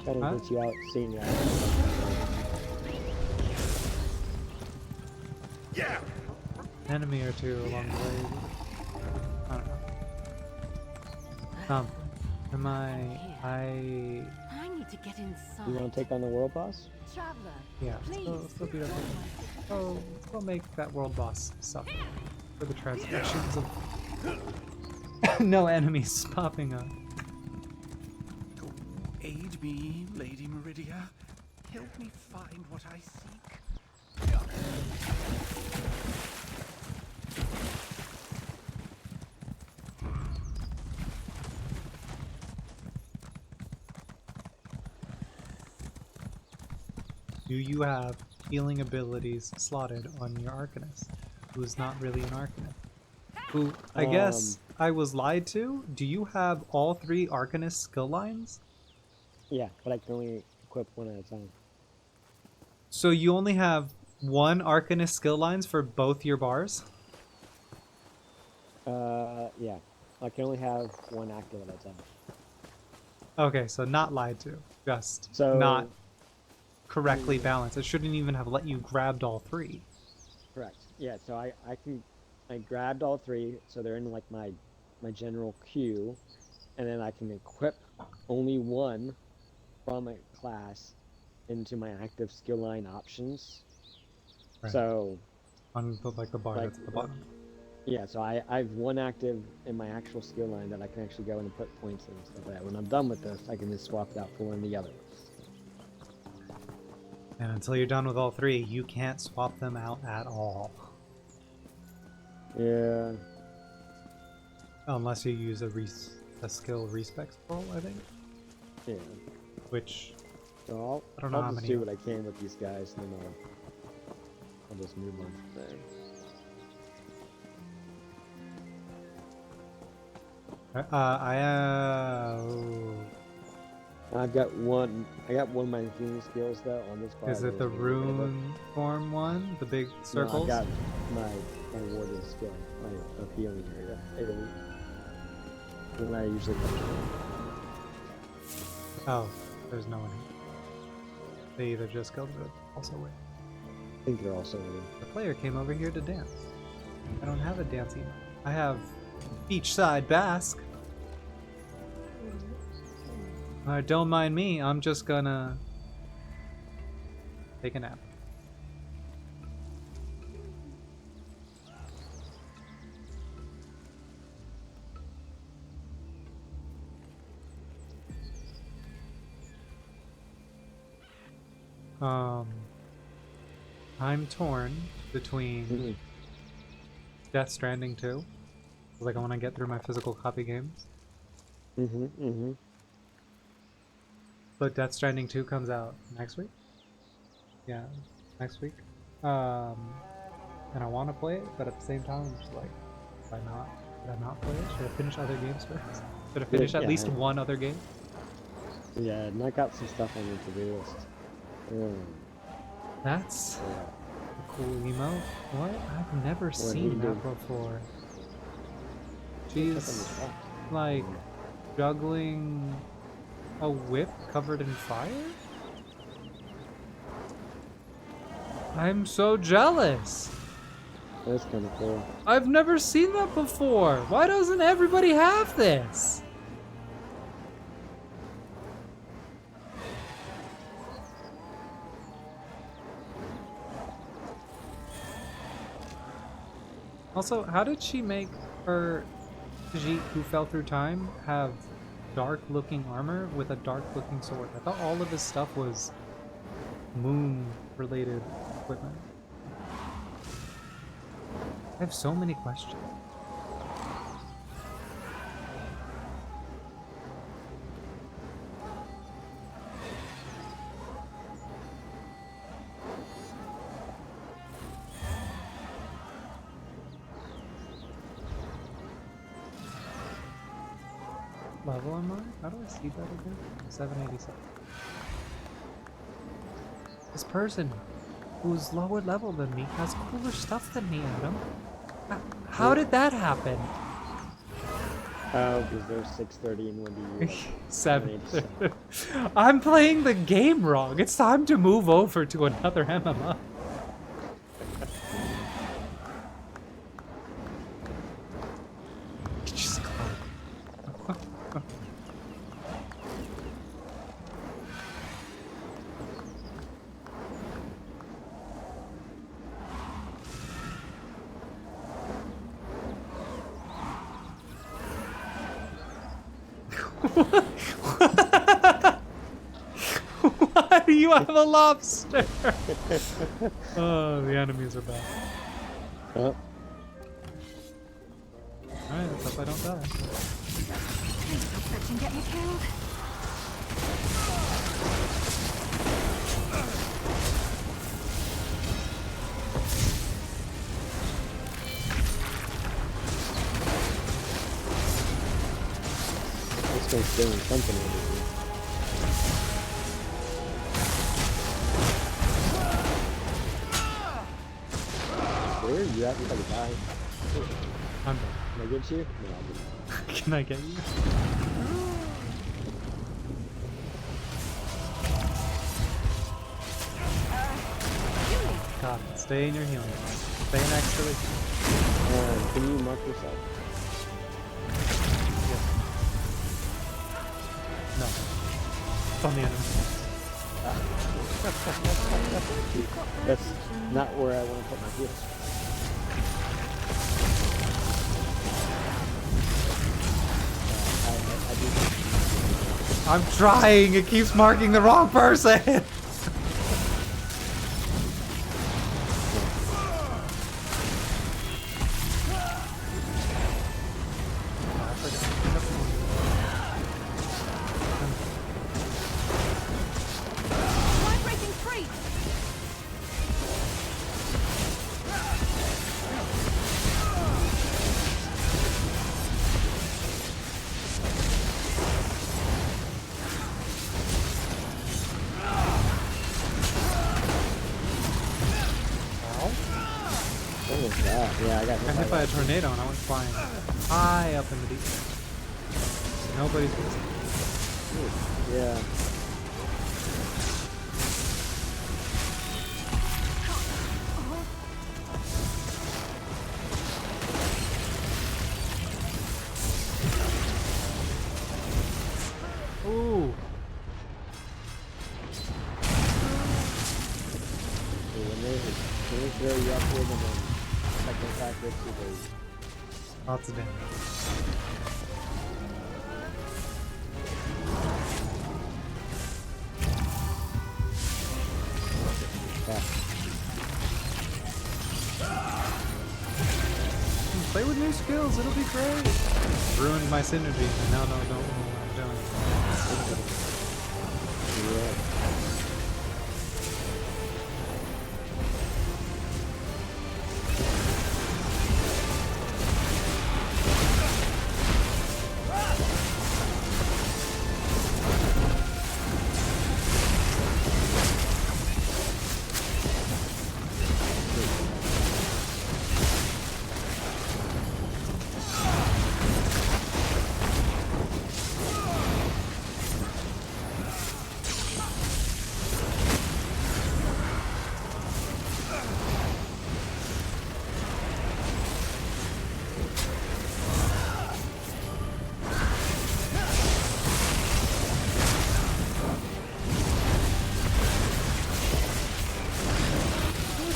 Speaker 3: Gotta
Speaker 2: Huh?
Speaker 3: get you out, seeing you out.
Speaker 8: Yeah.
Speaker 2: Enemy or two along the way. I don't know. Am I
Speaker 5: need to get inside.
Speaker 3: You want to take on the world boss?
Speaker 5: Traveler,
Speaker 2: yeah, let's go beat up. Oh, let's go make that world boss suffer for the transgressions of no enemies popping up.
Speaker 7: Aid me, Lady Meridia. Help me find what I seek.
Speaker 2: Do you have healing abilities slotted on your Arcanist, who's not really an Arcanist? Who, I guess I was lied to? Do you have all 3 Arcanist skill lines?
Speaker 3: Yeah, but I can only equip one at a time.
Speaker 2: So you only have one Arcanist skill lines for both your bars?
Speaker 3: Yeah. I can only have one active at a time.
Speaker 2: Okay, so not lied to. Just
Speaker 3: So
Speaker 2: not correctly balanced. It shouldn't even have let you grabbed all three.
Speaker 3: correct. Yeah, so I grabbed all three, so they're in like my general queue, and then I can equip only one from a class into my active skill line options.
Speaker 2: Right.
Speaker 3: So
Speaker 2: On the, like the bar
Speaker 3: like
Speaker 2: that's at the bottom.
Speaker 3: yeah, so I have one active in my actual skill line that I can actually go in and put points in and stuff like that. When I'm done with this, I can just swap it out for one of the other ones.
Speaker 2: And until you're done with all three, you can't swap them out at all.
Speaker 3: Yeah.
Speaker 2: Unless you use a skill respec scroll, I think.
Speaker 3: Yeah.
Speaker 2: Which
Speaker 3: So
Speaker 2: I don't know
Speaker 3: I'll
Speaker 2: how
Speaker 3: just
Speaker 2: many.
Speaker 3: do what I can with these guys, and then I'll just move on from there. I've got one. I got one of my healing skills though on this bar.
Speaker 2: Is it the rune form one? The big circles?
Speaker 3: No, I got my warded skill, my healing area. And I usually
Speaker 2: Oh, there's no one here. They either just killed or also wait.
Speaker 3: I think they're also in.
Speaker 2: The player came over here to dance. I don't have a dancing. I have beachside bask. Alright, don't mind me. I'm just gonna take a nap. I'm torn between Death Stranding 2. Like I want to get through my physical copy games. But Death Stranding 2 comes out next week. Yeah, next week. And I want to play it, but at the same time, I'm just like, why not? Should I not play it? Should I finish other games first? Should I finish at least one other game?
Speaker 3: Yeah, and I got some stuff on the to-do list.
Speaker 2: That's a cool emote. What? I've never seen that before. She's like juggling a whip covered in fire? I'm so jealous.
Speaker 3: That's kind of cool.
Speaker 2: I've never seen that before. Why doesn't everybody have this? Also, how did she make her Khajiit who fell through time have dark-looking armor with a dark-looking sword? I thought all of his stuff was moon-related equipment. I have so many questions. Level am I? How do I see that again? 787. This person who's lower level than me has cooler stuff than me, Adam. How did that happen?
Speaker 3: Oh, because there's 630 and when do you
Speaker 2: 7. I'm playing the game wrong. It's time to move over to another MMO. Why do you have a lobster? Oh, the enemies are back.
Speaker 3: Oh.
Speaker 2: Alright, let's hope I don't die.
Speaker 5: That can get me killed.
Speaker 3: This guy's doing something over here. Where are you at? You're about to die.
Speaker 2: I'm
Speaker 3: Can I get you? No, I'll get you.
Speaker 2: Can I get you? God, stay in your healing. Stay next to it.
Speaker 3: Can you mark yourself?
Speaker 2: Yes. No. It's on the enemy.
Speaker 3: That's not where I want to put my heels.
Speaker 2: I'm trying! It keeps marking the wrong person!
Speaker 3: Yeah, I got
Speaker 2: hit by a tornado and I went flying high up in the deep. Nobody's listening.
Speaker 3: Yeah.
Speaker 2: Ooh.
Speaker 3: When they throw you upward and then second attack hits you, they...
Speaker 2: Lots of damage. Play with new skills, it'll be great. Ruined my synergy, and now don't know what I'm doing.
Speaker 3: Yeah.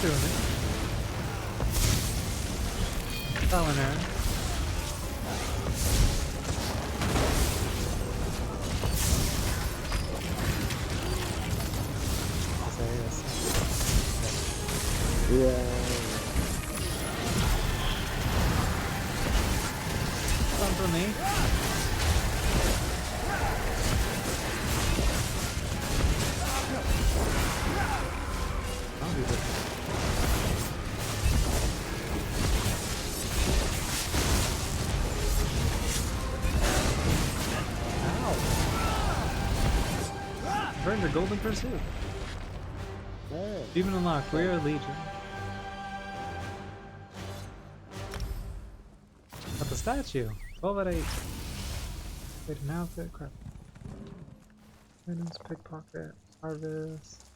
Speaker 2: Doing it. Trial and error.
Speaker 3: Yeah.
Speaker 2: Fun for me. I'll do this. Earned a golden pursuit.
Speaker 3: Hey.
Speaker 2: Even unlocked, we are Legion. Got the statue. 12 out of 8. Wait, an outfit, crap. Items, pickpocket, harvest.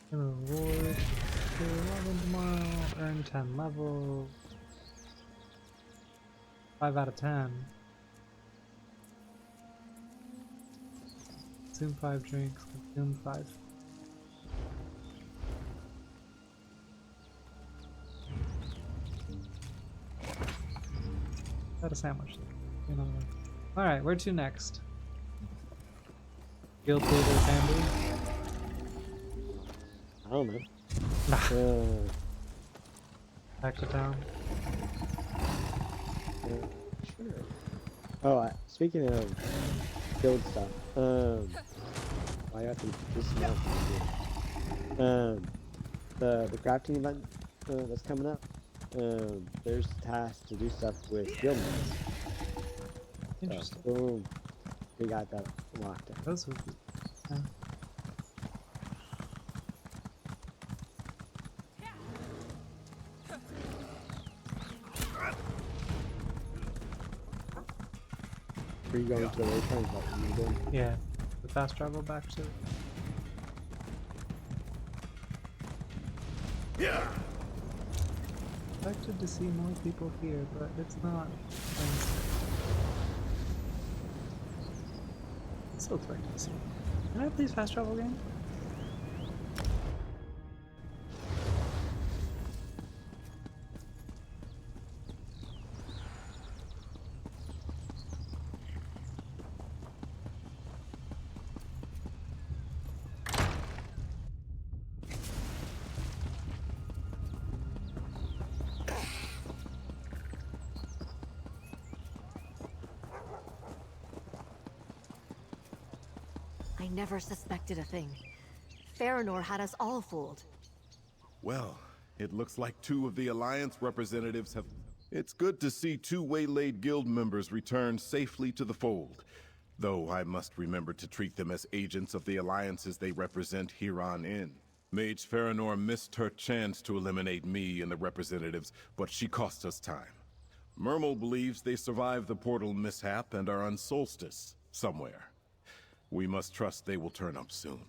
Speaker 2: Reward. Do 11 tomorrow. Earn 10 levels. 5 out of 10. Consume 5 drinks, consume 5. Got a sandwich. You know. Alright, where to next? Guild leader family?
Speaker 3: I don't know.
Speaker 2: Back to town.
Speaker 3: Sure. Oh, speaking of guild stuff, I got to dismount. The crafting event that's coming up. There's tasks to do stuff with guild mates.
Speaker 2: Interesting.
Speaker 3: So, boom, we got that locked in.
Speaker 2: Those would be.
Speaker 3: Were you going to the waypoint? Is that what you were doing?
Speaker 2: Yeah. The fast travel back to it.
Speaker 8: Yeah.
Speaker 2: Expected to see more people here, but it's not Wednesday. Still expected to see. Can I please fast travel again?
Speaker 5: I never suspected a thing. Farinor had us all fooled.
Speaker 6: Well, it looks like 2 of the Alliance representatives have... It's good to see 2 waylaid guild members return safely to the fold. Though I must remember to treat them as agents of the alliances they represent here on in. Mage Farinor missed her chance to eliminate me and the representatives, but she cost us time. Mermal believes they survived the portal mishap and are on Solstice, somewhere. We must trust they will turn up soon.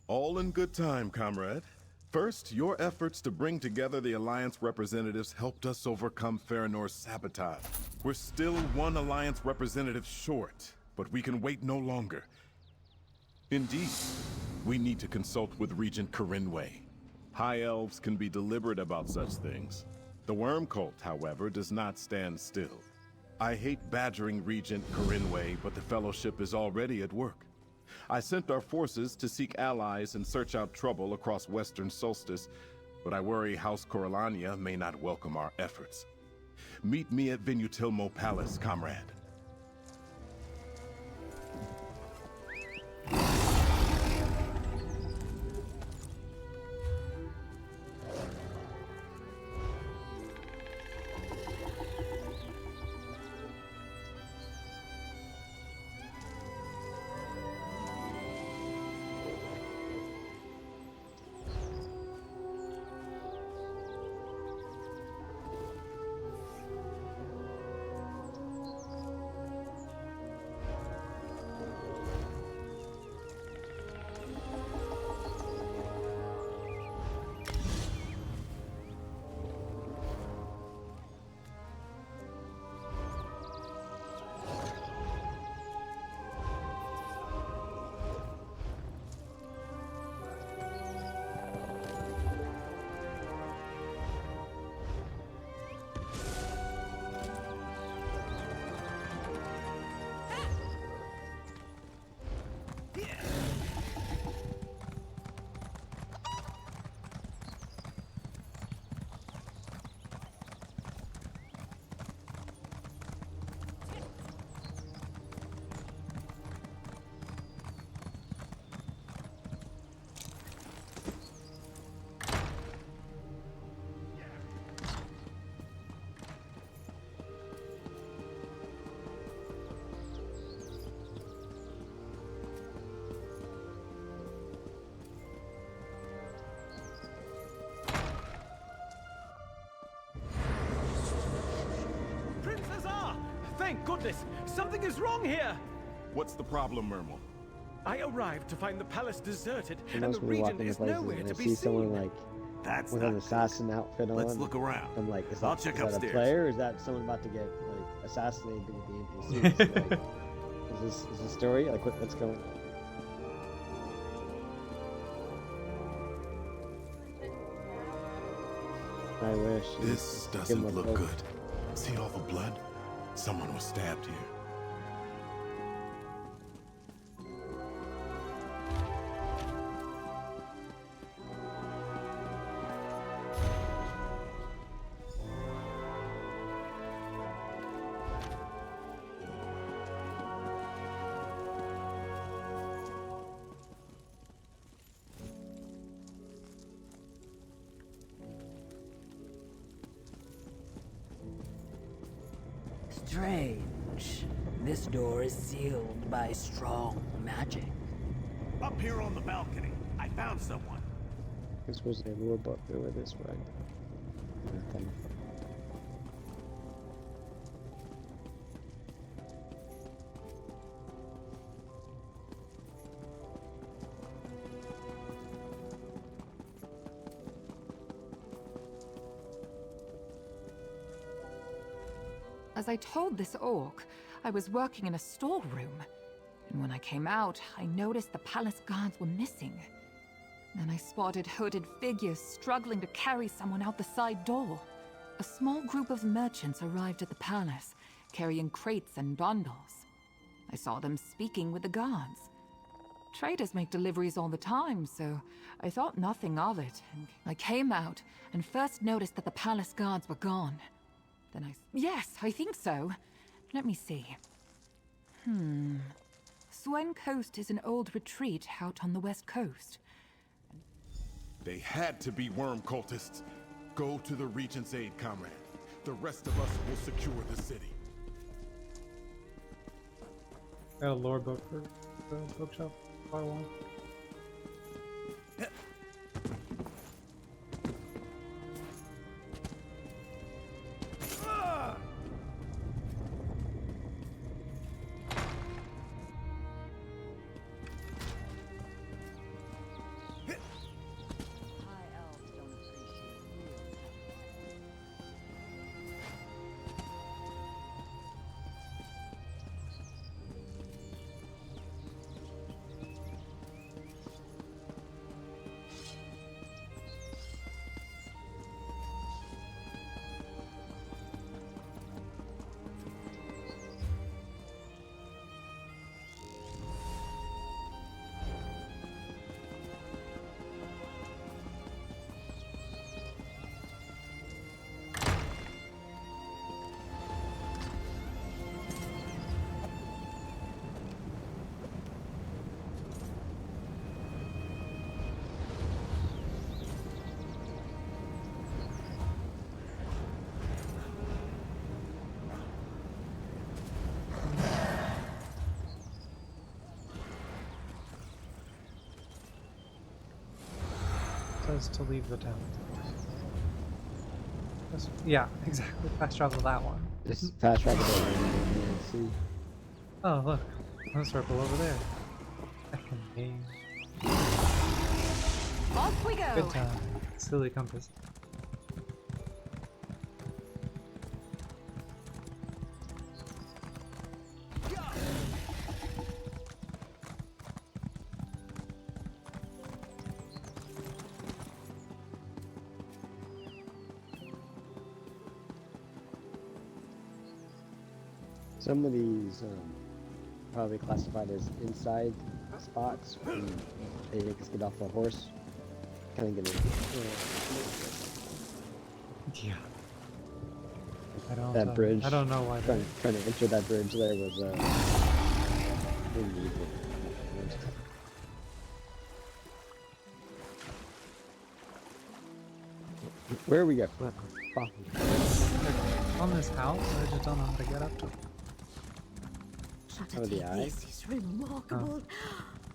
Speaker 6: All in good time, comrade. First, your efforts to bring together the Alliance representatives helped us overcome Farinor's sabotage. We're still 1 Alliance representative short, but we can wait no longer. Indeed, we need to consult with Regent Corinway. High Elves can be deliberate about such things. The Worm Cult, however, does not stand still. I hate badgering Regent Corinway, but the Fellowship is already at work. I sent our forces to seek allies and search out trouble across Western Solstice, but I worry House Corellania may not welcome our efforts. Meet me at Venutilmo Palace, comrade.
Speaker 1: Thank goodness! Something is wrong here!
Speaker 6: What's the problem, Mermal?
Speaker 1: I arrived to find the palace deserted, and
Speaker 3: Most
Speaker 1: the
Speaker 3: when we walk
Speaker 1: regent
Speaker 3: into
Speaker 1: is
Speaker 3: places
Speaker 1: nowhere
Speaker 3: and
Speaker 1: to
Speaker 3: I
Speaker 1: be
Speaker 3: see someone
Speaker 1: seen.
Speaker 3: like
Speaker 8: That's
Speaker 3: with
Speaker 8: not
Speaker 3: an assassin outfit on.
Speaker 8: Let's look around.
Speaker 3: I'm like, is
Speaker 8: I'll
Speaker 3: that,
Speaker 8: check
Speaker 3: is that
Speaker 8: upstairs.
Speaker 3: a player or is that someone about to get like assassinated with the NPCs? Like, is this a story? Like what's going on? I wish.
Speaker 6: This
Speaker 3: Give
Speaker 6: doesn't
Speaker 3: him a
Speaker 6: look
Speaker 3: poke.
Speaker 6: good. See all the blood? Someone was stabbed here.
Speaker 9: Strange. This door is sealed by strong magic.
Speaker 8: Up here on the balcony, I found someone.
Speaker 3: This was a rule book over this way. Nothing.
Speaker 10: As I told this orc, I was working in a storeroom, and when I came out, I noticed the palace guards were missing. Then I spotted hooded figures struggling to carry someone out the side door. A small group of merchants arrived at the palace, carrying crates and bundles. I saw them speaking with the guards. Traders make deliveries all the time, so I thought nothing of it. I came out and first noticed that the palace guards were gone. Then yes, I think so. Let me see. Swen Coast is an old retreat out on the west coast.
Speaker 6: They had to be worm cultists. Go to the Regent's aid, comrade. The rest of us will secure the city.
Speaker 2: Got a lore book for the bookshelf. Part 1. Says to leave the town. Yeah, exactly. Fast travel that one.
Speaker 3: Just fast travel that see.
Speaker 2: Oh, look. A circle over there. Second game.
Speaker 10: Off we go!
Speaker 2: Good time. Silly compass.
Speaker 3: Some of these probably classified as inside spots when they make us get off the horse. Kind of get it.
Speaker 2: Yeah. I don't.
Speaker 3: That bridge.
Speaker 2: I don't know why.
Speaker 3: Trying to enter that bridge there was unbelievable. Where we go?
Speaker 2: On this house, I just don't know how to get up to it.
Speaker 3: Oh, the eye?
Speaker 4: This is remarkable.
Speaker 2: Some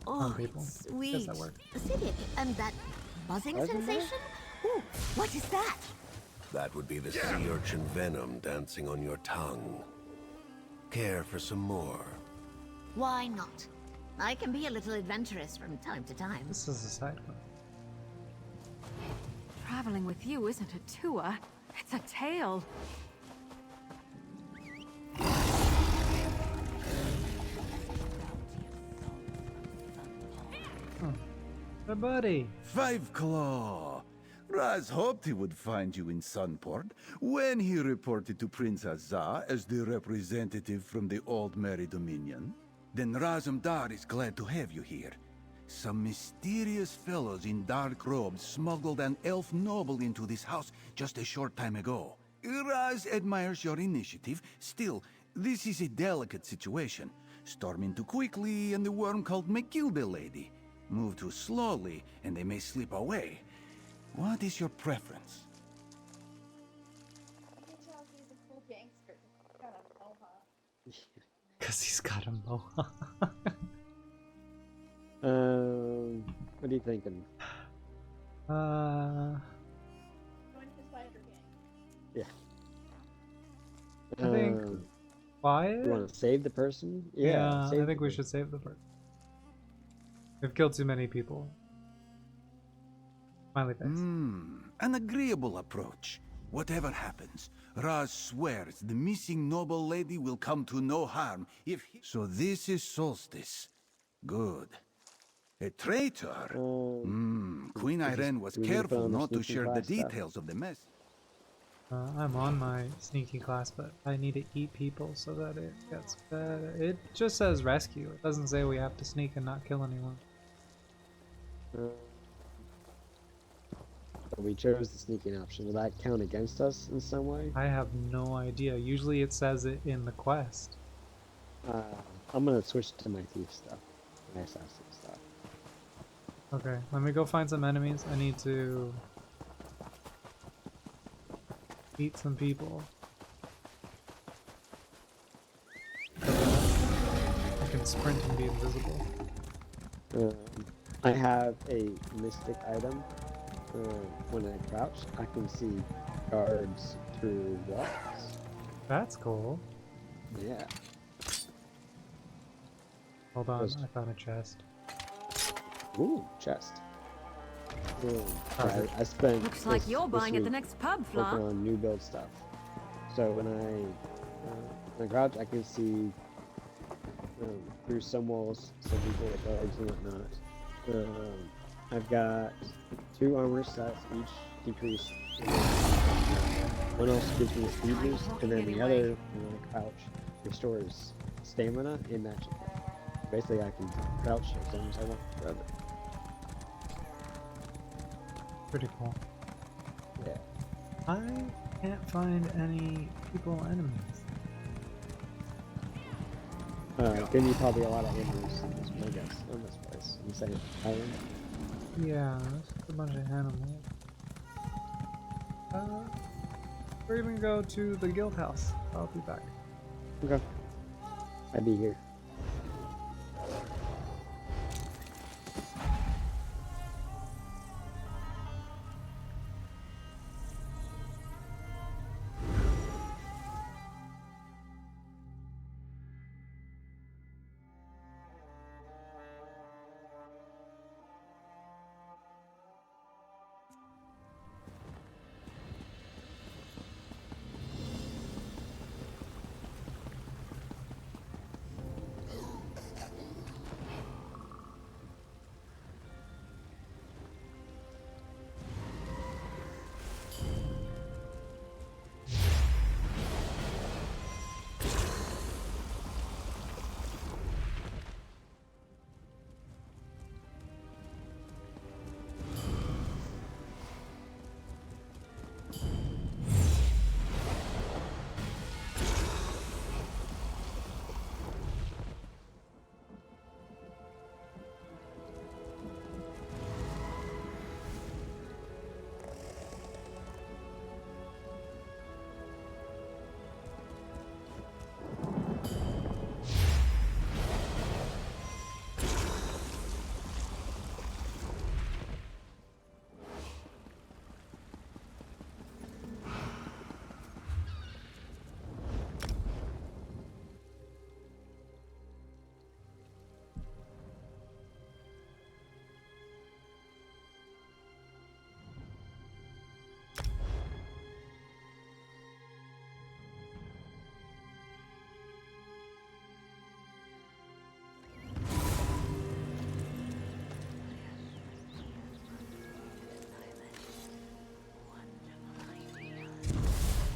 Speaker 4: Oh,
Speaker 2: people.
Speaker 4: it's
Speaker 2: Does
Speaker 4: sweet.
Speaker 2: that work?
Speaker 4: Acidic. And that buzzing
Speaker 3: Buzzing there?
Speaker 4: sensation? Ooh, what is that?
Speaker 8: That would be the sea urchin venom dancing on your tongue. Care for some more?
Speaker 4: Why not? I can be a little adventurous from time to time.
Speaker 2: This is a side one.
Speaker 10: Traveling with you isn't a tour, it's a tale.
Speaker 2: Hey, buddy.
Speaker 11: Five Claw! Raz hoped he would find you in Sunport when he reported to Prince Azar as the representative from the Old Merry Dominion. Then Razumdar is glad to have you here. Some mysterious fellows in dark robes smuggled an elf noble into this house just a short time ago. Raz admires your initiative. Still, this is a delicate situation. Storming too quickly and the worm cult may kill the lady. Move too slowly and they may slip away. What is your preference?
Speaker 2: Because he's got a mohawk.
Speaker 3: What are you thinking? Yeah.
Speaker 2: I think quiet.
Speaker 3: You want to save the person?
Speaker 2: Yeah,
Speaker 3: save
Speaker 2: I think we should save the person. We've killed too many people. Smiley face.
Speaker 11: An agreeable approach. Whatever happens, Raz swears the missing noble lady will come to no harm if he... So this is Solstice. Good. A traitor? Queen Irene was careful not to share the details of the mess.
Speaker 2: I'm on my sneaky class, but I need to eat people so that it gets better. It just says rescue. It doesn't say we have to sneak and not kill anyone.
Speaker 3: We chose the sneaking option. Will that count against us in some way?
Speaker 2: I have no idea. Usually it says it in the quest.
Speaker 3: I'm gonna switch to my thief stuff. My assassin stuff.
Speaker 2: Okay, let me go find some enemies. I need to eat some people. I can sprint and be invisible.
Speaker 3: I have a mystic item. When I crouch, I can see guards through walls.
Speaker 2: That's cool.
Speaker 3: Yeah.
Speaker 2: Hold on, I found a chest.
Speaker 3: Ooh, chest. I spent.
Speaker 9: Looks like you're buying at the next pub, Fla.
Speaker 3: Working on new build stuff. So when I crouch, I can see through some walls, some people with guards and whatnot. I've got 2 armor sets, each decrease. One also gives me a speed boost, and then the other, when I crouch, restores stamina and magic. Basically, I can crouch as long as I want forever.
Speaker 2: Pretty cool.
Speaker 3: Yeah.
Speaker 2: I can't find any people enemies.
Speaker 3: Then you probably a lot of enemies, I guess, on this place. You say island?
Speaker 2: Yeah, there's a bunch of animals. We're even go to the guild house. I'll be back.
Speaker 3: Okay. I'll be here.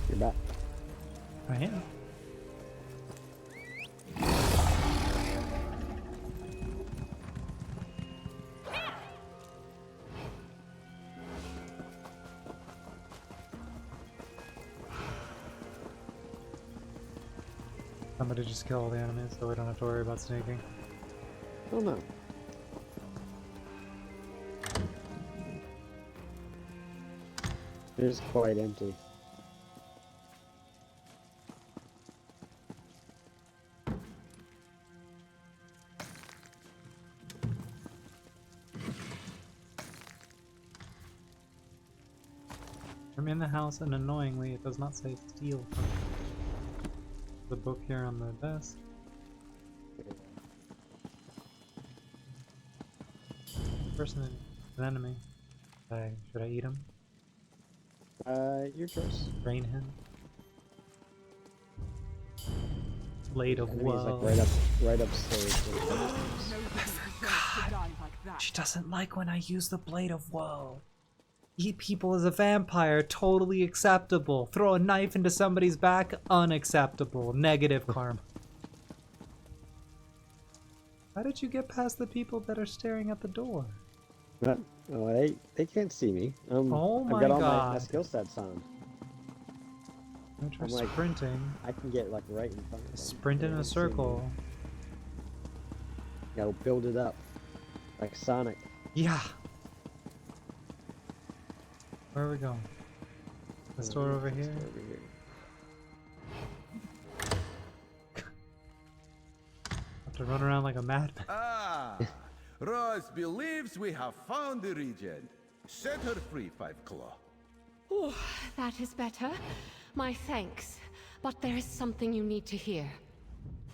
Speaker 3: You're back.
Speaker 2: I am. Somebody just kill all the enemies so we don't have to worry about sneaking.
Speaker 3: Oh no. It is quite empty.
Speaker 2: I'm in the house and annoyingly it does not say steal from me. The book here on the desk. Person, an enemy. Should I eat him?
Speaker 3: Your choice.
Speaker 2: Drain him. Blade of
Speaker 3: Enemy's
Speaker 2: woe.
Speaker 3: like right upstairs.
Speaker 2: She doesn't like when I use the Blade of Woe. Eat people as a vampire, totally acceptable. Throw a knife into somebody's back, unacceptable. Negative karma. How did you get past the people that are staring at the door?
Speaker 3: But, oh, they can't see me.
Speaker 2: Oh my
Speaker 3: I've got all my
Speaker 2: God.
Speaker 3: skill sets on.
Speaker 2: I'm trying
Speaker 3: I'm like-
Speaker 2: sprinting.
Speaker 3: I can get like right in front of them.
Speaker 2: Sprint in
Speaker 3: They
Speaker 2: a
Speaker 3: don't see me.
Speaker 2: circle.
Speaker 3: Gotta build it up. Like Sonic.
Speaker 2: Yeah. Where are we going? This door over here?
Speaker 3: Over here.
Speaker 2: Have to run around like a madman.
Speaker 11: Ah, Roz believes we have found the regent. Set her free, Five Claw.
Speaker 12: Oh, that is better. My thanks. But there is something you need to hear.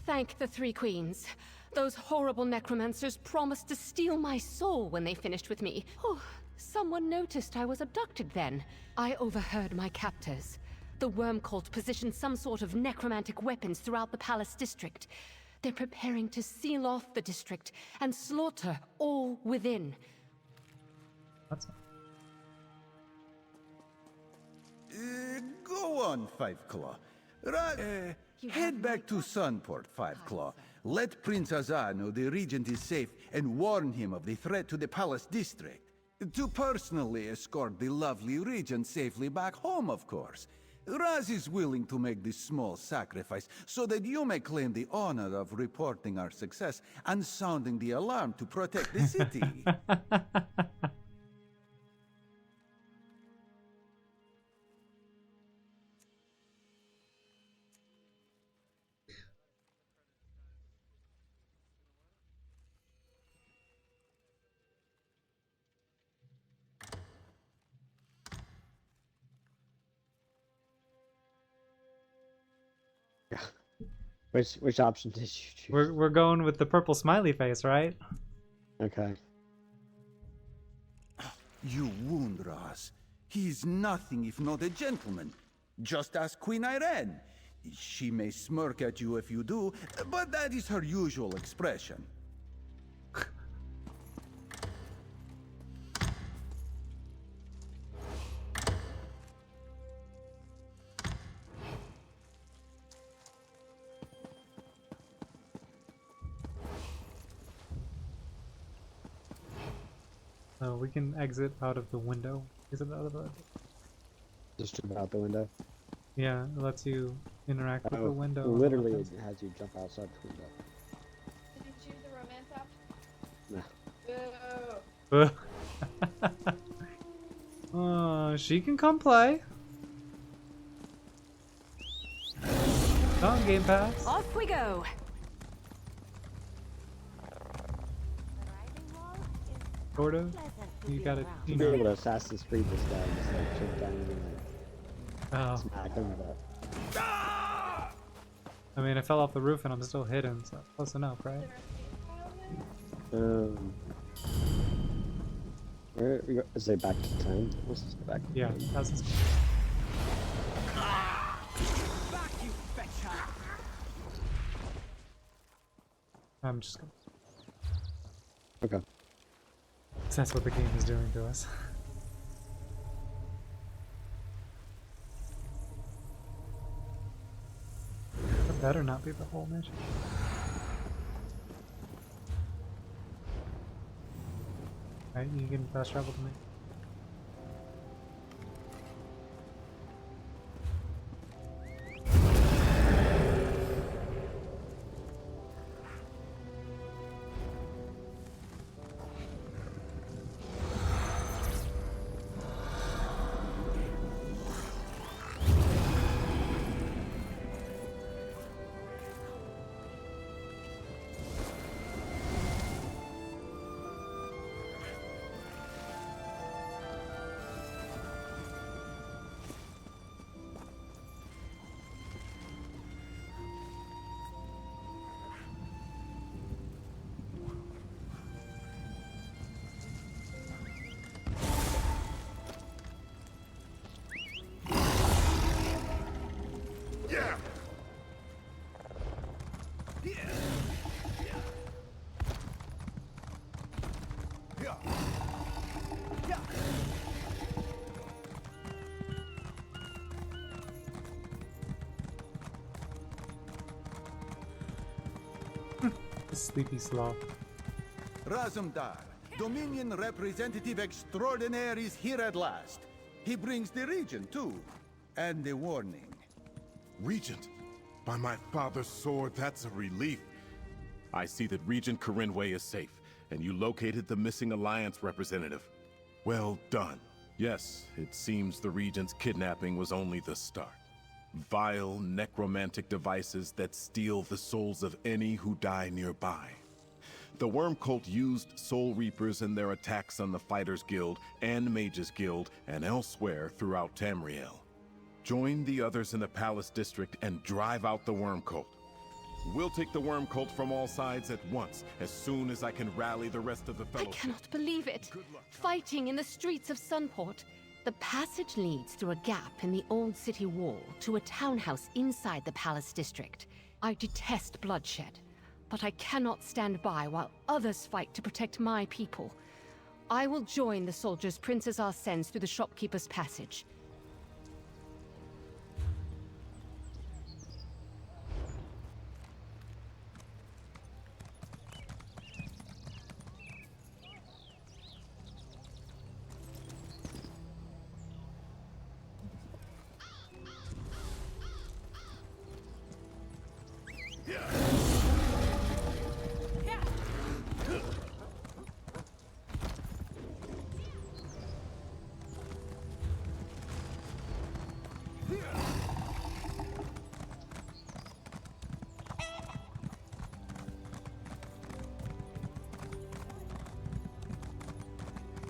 Speaker 12: Thank the Three Queens. Those horrible necromancers promised to steal my soul when they finished with me. Oh, someone noticed I was abducted then. I overheard my captors. The worm cult positioned some sort of necromantic weapons throughout the palace district. They're preparing to seal off the district and slaughter all within.
Speaker 2: That's
Speaker 11: Go on, Five Claw. Head back to Sunport, Five Claw. Let Prince Azar know the regent is safe and warn him of the threat to the palace district. To personally escort the lovely regent safely back home, of course. Raz is willing to make this small sacrifice so that you may claim the honor of reporting our success and sounding the alarm to protect the city.
Speaker 3: Which option did you choose?
Speaker 2: we're going with the purple smiley face, right?
Speaker 3: Okay.
Speaker 11: You wound Raz. He is nothing if not a gentleman. Just ask Queen Irene. She may smirk at you if you do, but that is her usual expression.
Speaker 2: So we can exit out of the window. Exit out of the...
Speaker 3: Just jump out the window.
Speaker 2: Yeah, it lets you interact with
Speaker 3: Oh,
Speaker 2: the window.
Speaker 3: literally, it has you jump outside the window.
Speaker 13: Did you choose the romance option?
Speaker 3: No.
Speaker 2: Oh, she can come play. On Game Pass.
Speaker 12: Off we go!
Speaker 2: Sort of. You got it. You
Speaker 3: You'd be able
Speaker 2: know.
Speaker 3: to Assassin's Creed this guy and just like jump down and like
Speaker 2: Oh.
Speaker 3: smack him, but
Speaker 2: I mean, I fell off the roof and I'm still hidden, so close enough, right?
Speaker 3: where we go? Is it back to 10? Let's just go back to
Speaker 2: Yeah,
Speaker 3: 10.
Speaker 2: that's his... I'm just gonna...
Speaker 3: Okay.
Speaker 2: That's what the game is doing to us. That better not be the whole mission. Alright, you can fast travel to me. The sleepy sloth.
Speaker 11: Razumdar, Dominion Representative Extraordinaire is here at last. He brings the Regent, too. And the warning.
Speaker 6: Regent, by my father's sword, that's a relief. I see that Regent Corinway is safe, and you located the missing Alliance representative. Well done. Yes, it seems the Regent's kidnapping was only the start. Vile necromantic devices that steal the souls of any who die nearby. The Worm Cult used Soul Reapers in their attacks on the Fighters Guild and Mages Guild and elsewhere throughout Tamriel. Join the others in the Palace District and drive out the Worm Cult. We'll take the Worm Cult from all sides at once, as soon as I can rally the rest of the
Speaker 12: I
Speaker 6: Fellowship.
Speaker 12: cannot believe it. Fighting in the streets of Sunport. The passage leads through a gap in the old city wall to a townhouse inside the Palace District. I detest bloodshed, but I cannot stand by while others fight to protect my people. I will join the soldiers Prince Azar sends through the shopkeeper's passage.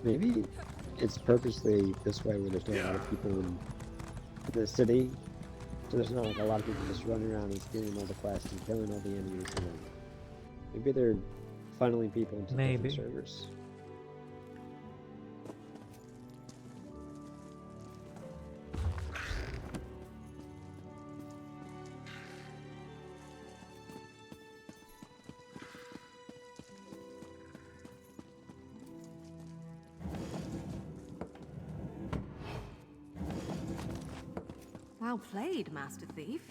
Speaker 3: Maybe it's purposely this way where there's not a lot of people in the city. So there's not like a lot of people just running around and stealing all the quests and killing all the enemies. And then maybe they're funneling people into different servers.
Speaker 14: Well played, Master Thief.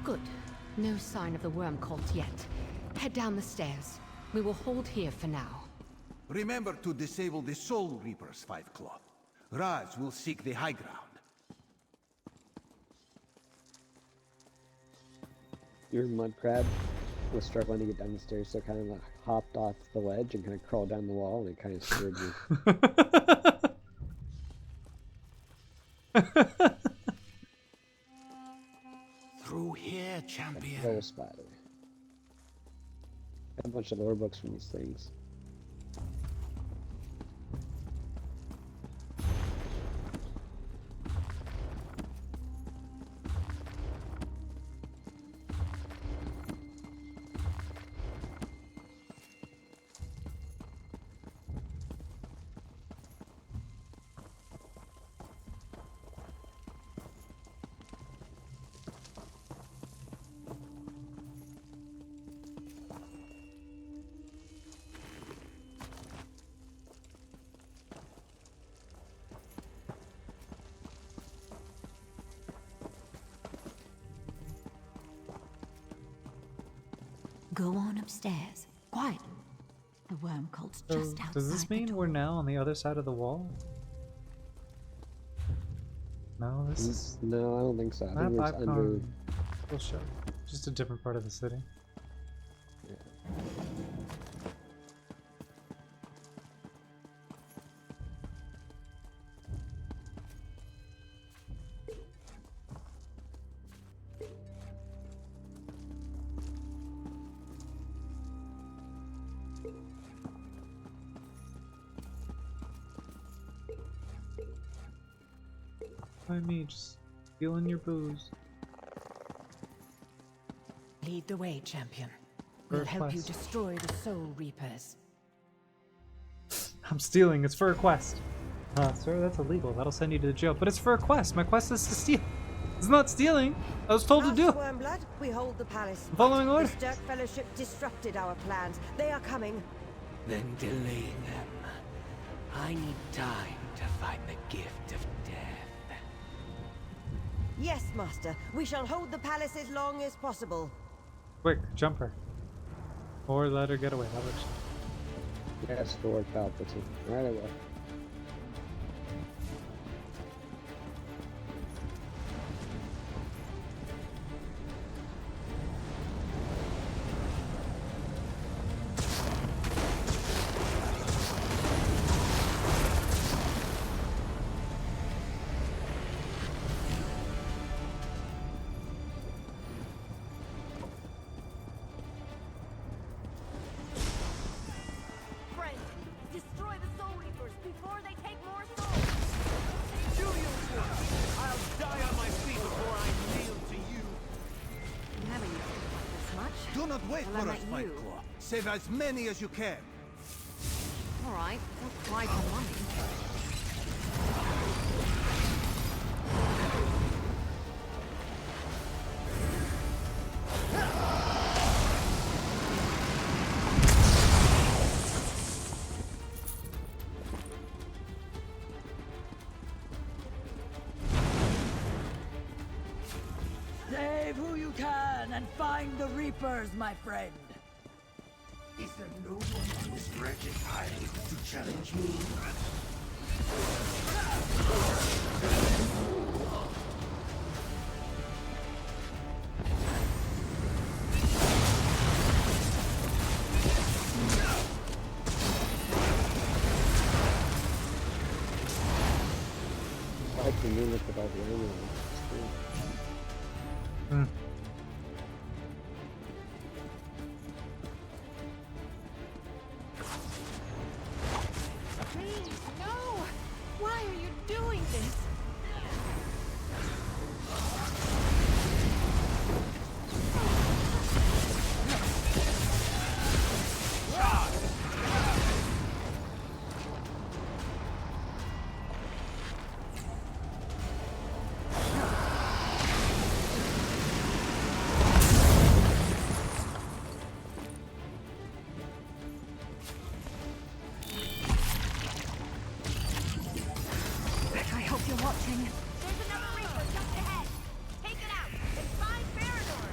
Speaker 12: Good. No sign of the Worm Cult yet. Head down the stairs. We will hold here for now.
Speaker 11: Remember to disable the Soul Reapers, Five Claw. Raz will seek the high ground.
Speaker 3: Your mud crab was struggling to get down the stairs, so kind of like hopped off the ledge and kind of crawled down the wall, and it kind of scared you.
Speaker 7: Through here, champion.
Speaker 3: Little spider. I have a bunch of lore books from these things.
Speaker 5: Go on upstairs. Quiet. The Worm Cult's
Speaker 2: So,
Speaker 5: just outside.
Speaker 2: does this mean we're now on the other side of the wall? No, this is...
Speaker 3: No, I don't think so. I think
Speaker 2: Map
Speaker 3: it's under...
Speaker 2: icon will show. Just a different part of the city.
Speaker 3: Yeah.
Speaker 2: By me, just feeling your booze.
Speaker 14: Lead the way, champion. We'll help you
Speaker 2: quest.
Speaker 14: destroy the Soul Reapers.
Speaker 2: I'm stealing. It's for a quest. Sir, that's illegal. That'll send you to jail. But it's for a quest. My quest is to steal. It's not stealing. I was told to do.
Speaker 4: Master Wormblood, we hold the palace.
Speaker 2: I'm following
Speaker 4: but
Speaker 2: orders.
Speaker 4: The Stirk Fellowship disrupted our plans. They are coming.
Speaker 8: Then delay them. I need time to find the gift of death.
Speaker 4: Yes, Master. We shall hold the palace as long as possible.
Speaker 2: Quick, jump her. Or let her get away. That works.
Speaker 3: Yes, Lord Palpatine. Right away.
Speaker 5: Friend, destroy the Soul Reapers before they take more souls!
Speaker 1: Do your work! I'll die on my feet before I kneel to you!
Speaker 14: You haven't used it quite this much.
Speaker 11: Do not wait
Speaker 14: Well,
Speaker 11: for
Speaker 14: I'm
Speaker 11: us,
Speaker 14: at
Speaker 11: Fight
Speaker 14: you.
Speaker 11: Claw. Save as many as you can.
Speaker 14: All right, not quite the money.
Speaker 9: Save who you can and find the Reapers, my friend.
Speaker 8: Is there no one on this wretched island to challenge me?
Speaker 3: I can mimic without raining.
Speaker 2: Hmm.
Speaker 12: Please, no! Why are you doing this?
Speaker 10: I hope you're watching.
Speaker 5: There's another Reaper just ahead! Take it out and find Farador!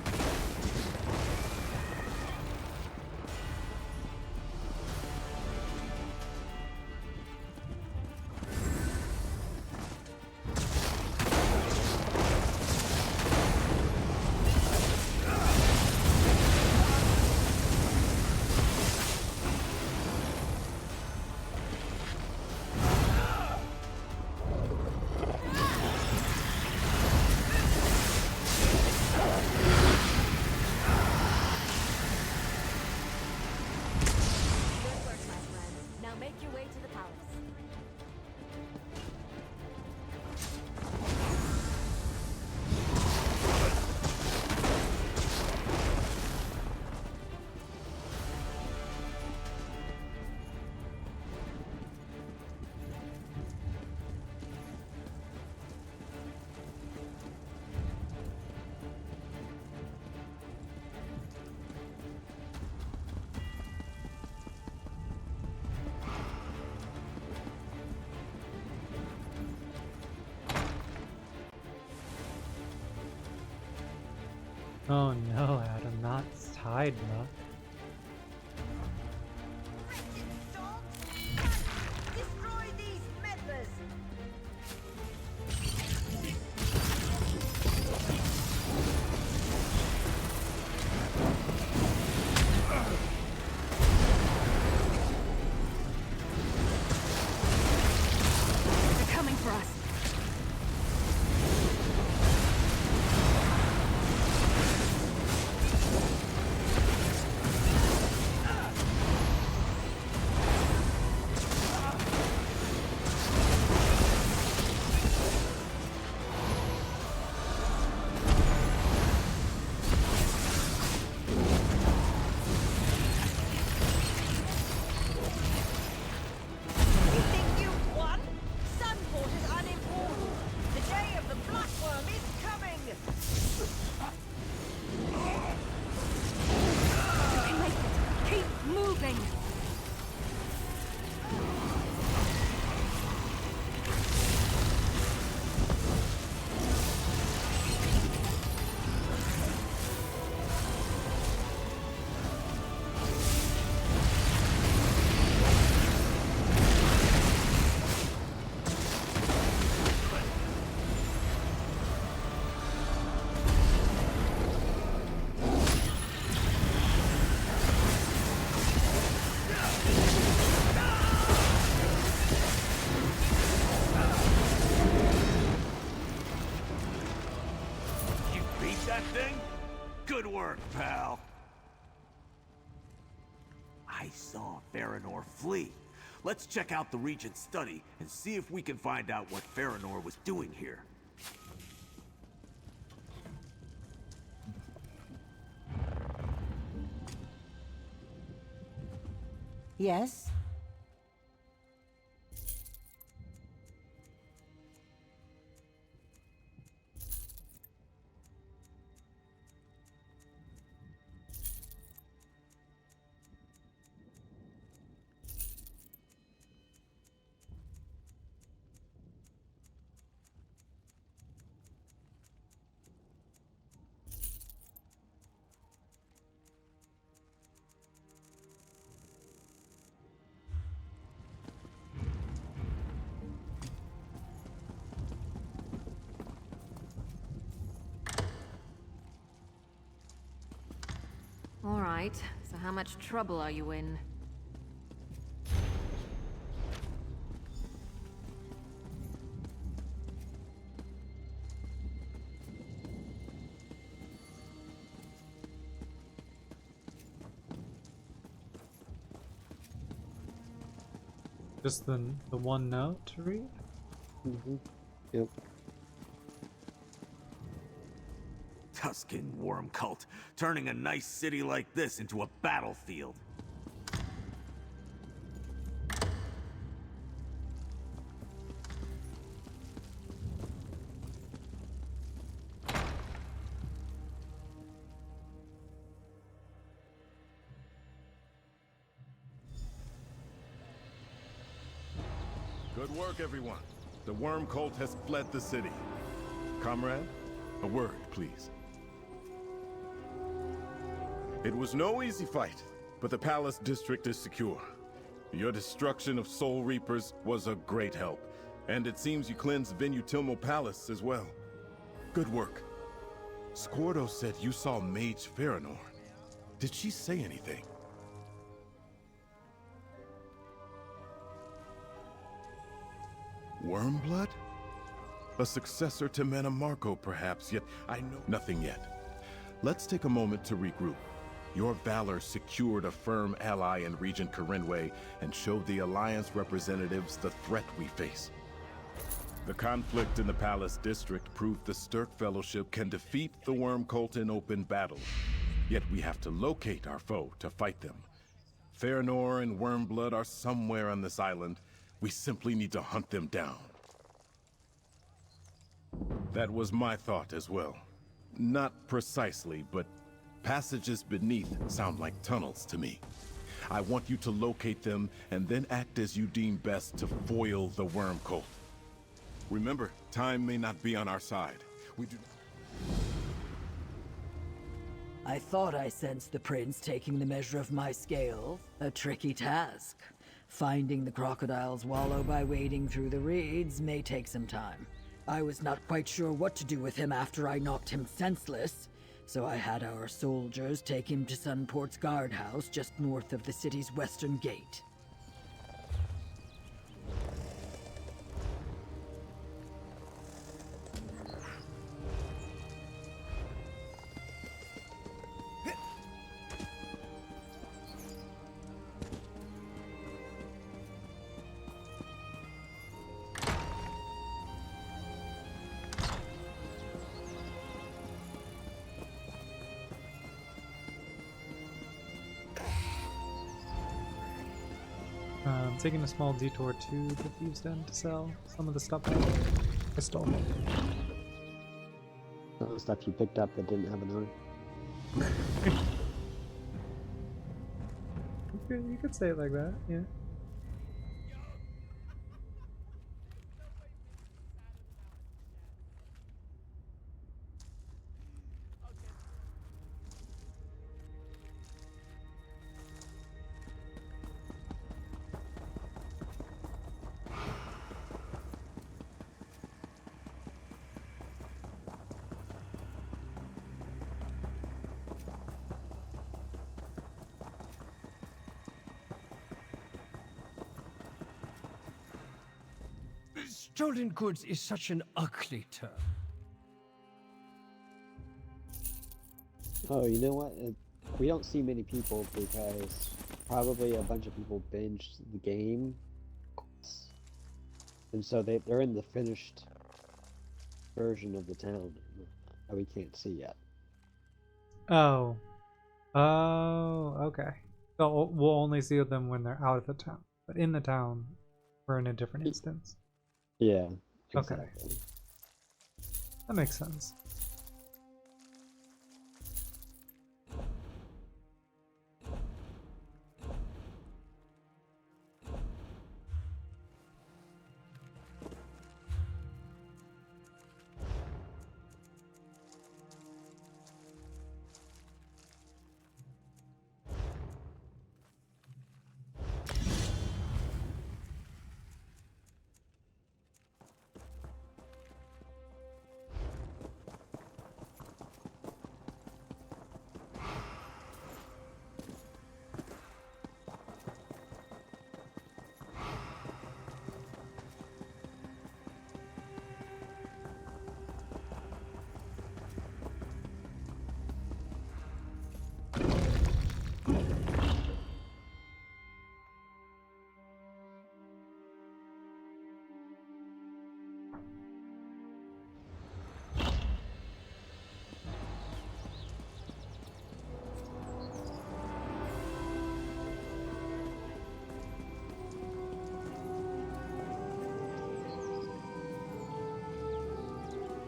Speaker 5: Good work, my friend. Now make your way to the palace.
Speaker 2: Oh no, Adam, not tied up.
Speaker 4: Destroy these meddlers!
Speaker 10: They're coming for us.
Speaker 15: pal. I saw Farinor flee. Let's check out the Regent's study and see if we can find out what Farinor was doing here.
Speaker 4: Yes?
Speaker 14: All right, so how much trouble are you in?
Speaker 2: Just the one note to read?
Speaker 3: Mm-hmm. Yep.
Speaker 15: Tuscan worm cult, turning a nice city like this into a battlefield.
Speaker 6: Good work, everyone. The worm cult has fled the city. Comrade, a word, please. It was no easy fight, but the palace district is secure. Your destruction of Soul Reapers was a great help, and it seems you cleansed Venutilmo Palace as well. Good work. Squirdo said you saw Mage Farinor. Did she say anything? Wormblood? A successor to Manamarco, perhaps, yet I know nothing yet. Let's take a moment to regroup. Your valor secured a firm ally in Regent Corinway and showed the Alliance representatives the threat we face. The conflict in the Palace District proved the Stirk Fellowship can defeat the Worm Cult in open battle. Yet we have to locate our foe to fight them. Farinor and Wormblood are somewhere on this island. We simply need to hunt them down. That was my thought as well. Not precisely, but passages beneath sound like tunnels to me. I want you to locate them and then act as you deem best to foil the Worm Cult. Remember, time may not be on our side. We do.
Speaker 9: I thought I sensed the prince taking the measure of my scales. A tricky task. Finding the crocodile's wallow by wading through the reeds may take some time. I was not quite sure what to do with him after I knocked him senseless, so I had our soldiers take him to Sunport's guardhouse just north of the city's western gate.
Speaker 2: Taking a small detour to the Thieves' Den to sell some of the stuff I stole.
Speaker 3: Some of the stuff you picked up that didn't have an owner.
Speaker 2: You could say it like that, yeah.
Speaker 16: Stolen goods is such an ugly term.
Speaker 3: Oh, you know what? We don't see many people because probably a bunch of people binged the game, and so they're in the finished version of the town that we can't see yet.
Speaker 2: Oh. Oh, okay. So we'll only see them when they're out of the town. But in the town, we're in a different instance.
Speaker 3: Yeah,
Speaker 2: okay.
Speaker 3: exactly.
Speaker 2: That makes sense.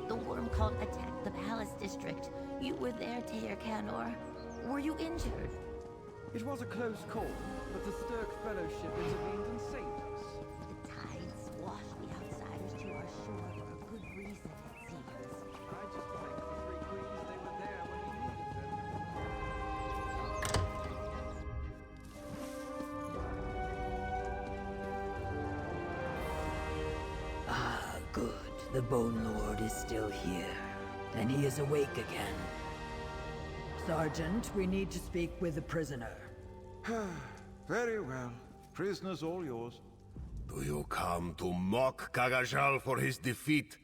Speaker 16: The worm cult attacked the palace district. You were there, Tayer Canor. Were you injured?
Speaker 1: It was a close call, but the Sturk Fellowship intervened and saved us.
Speaker 16: The tides washed the outsiders to our shore for a good reason, it seems.
Speaker 1: I just thank the three queens they were there when we needed them.
Speaker 9: Ah, good. The Bone Lord is still here, and he is awake again. Sergeant, we need to speak with the prisoner.
Speaker 11: Very well. Prisoner's all yours.
Speaker 8: Do you come to mock Kagajal for his defeat?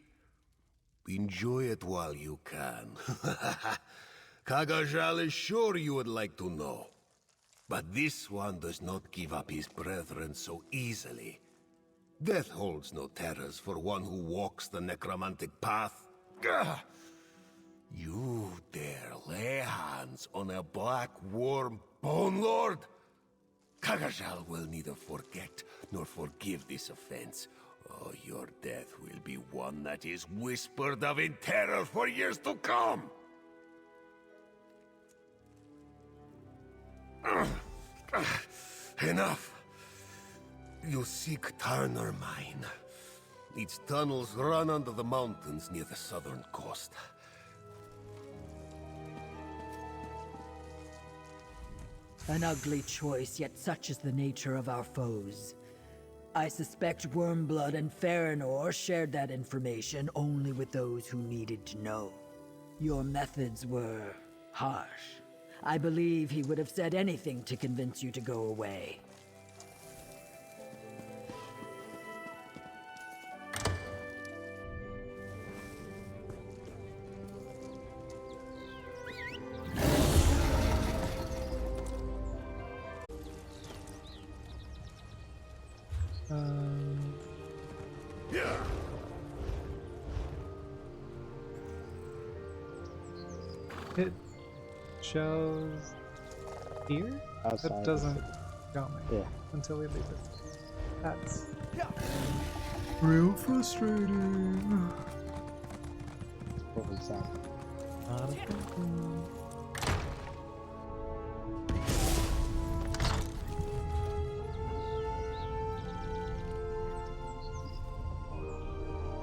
Speaker 8: Enjoy it while you can. Kagajal is sure you would like to know. But this one does not give up his brethren so easily. Death holds no terrors for one who walks the necromantic path. Gah! You dare lay hands on a black worm Bone Lord? Kagajal will neither forget nor forgive this offense. Oh, your death will be one that is whispered of in terror for years to come! Enough! You seek Turner Mine. Its tunnels run under the mountains near the southern coast.
Speaker 9: An ugly choice, yet such is the nature of our foes. I suspect Wormblood and Farinor shared that information only with those who needed to know. Your methods were harsh. I believe he would have said anything to convince you to go away.
Speaker 2: It shows here?
Speaker 3: Outside
Speaker 2: It
Speaker 3: the
Speaker 2: doesn't
Speaker 3: city.
Speaker 2: show me
Speaker 3: Yeah.
Speaker 2: until we leave it. That's real frustrating.
Speaker 3: Over south.
Speaker 2: Not a problem.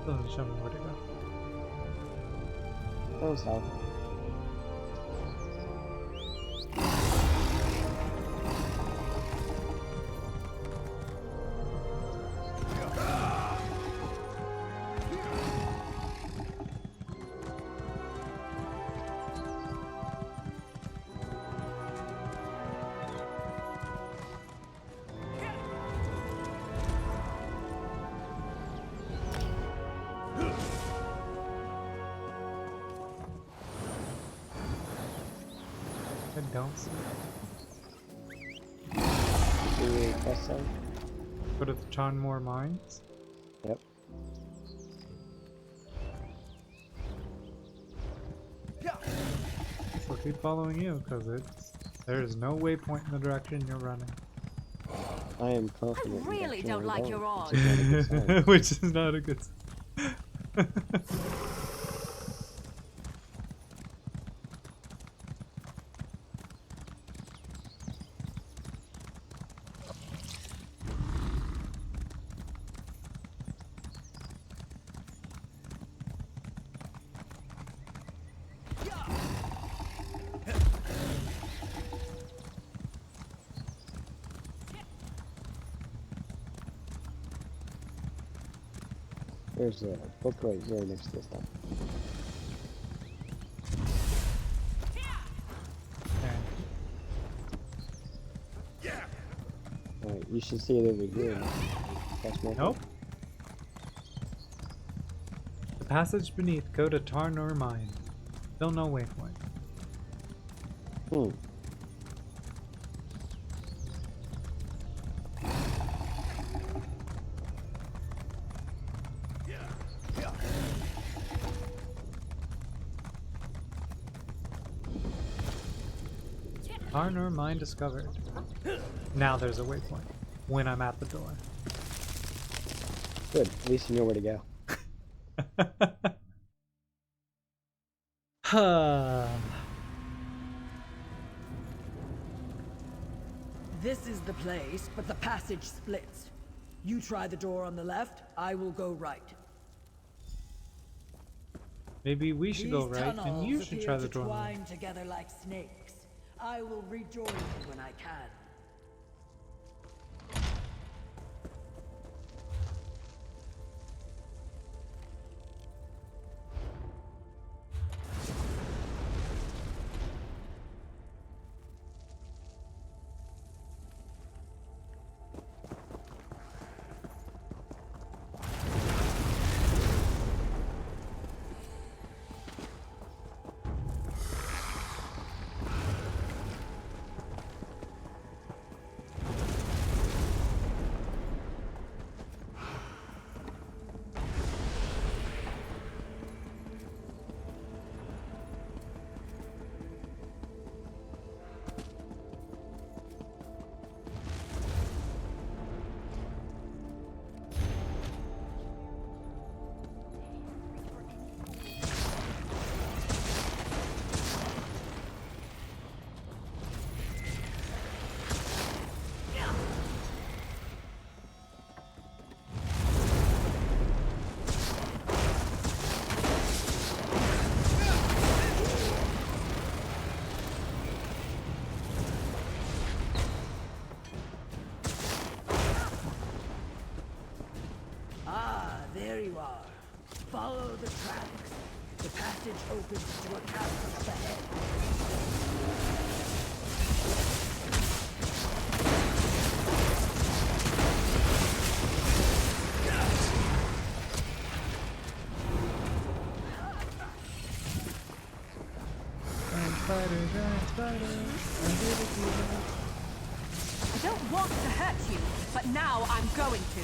Speaker 2: Doesn't show me where to go.
Speaker 3: Go south.
Speaker 2: else.
Speaker 3: The quest site?
Speaker 2: Go to the Tarnmore Mines.
Speaker 3: Yep.
Speaker 2: So keep following you, because there is no waypoint in the direction you're running.
Speaker 3: I am confident.
Speaker 14: I really don't like your odds.
Speaker 2: Which is not a good sign.
Speaker 3: There's a book right here next to this stuff. Alright, you should see it over here.
Speaker 2: Nope. The passage beneath. Go to Tarnor Mine. Still no waypoint.
Speaker 3: Hmm.
Speaker 2: Tarnor Mine discovered. Now there's a waypoint. When I'm at the door.
Speaker 3: Good. At least you know where to go.
Speaker 9: This is the place, but the passage splits. You try the door on the left, I will go right.
Speaker 2: Maybe we should go
Speaker 9: These
Speaker 2: right, and you
Speaker 9: tunnels
Speaker 2: should
Speaker 9: appear
Speaker 2: try the
Speaker 9: to
Speaker 2: door.
Speaker 9: twine together like snakes. I will rejoin you when I can. There you are. Follow the tracks. The passage opens to a chasm up ahead.
Speaker 10: I don't want to hurt you, but now I'm going to.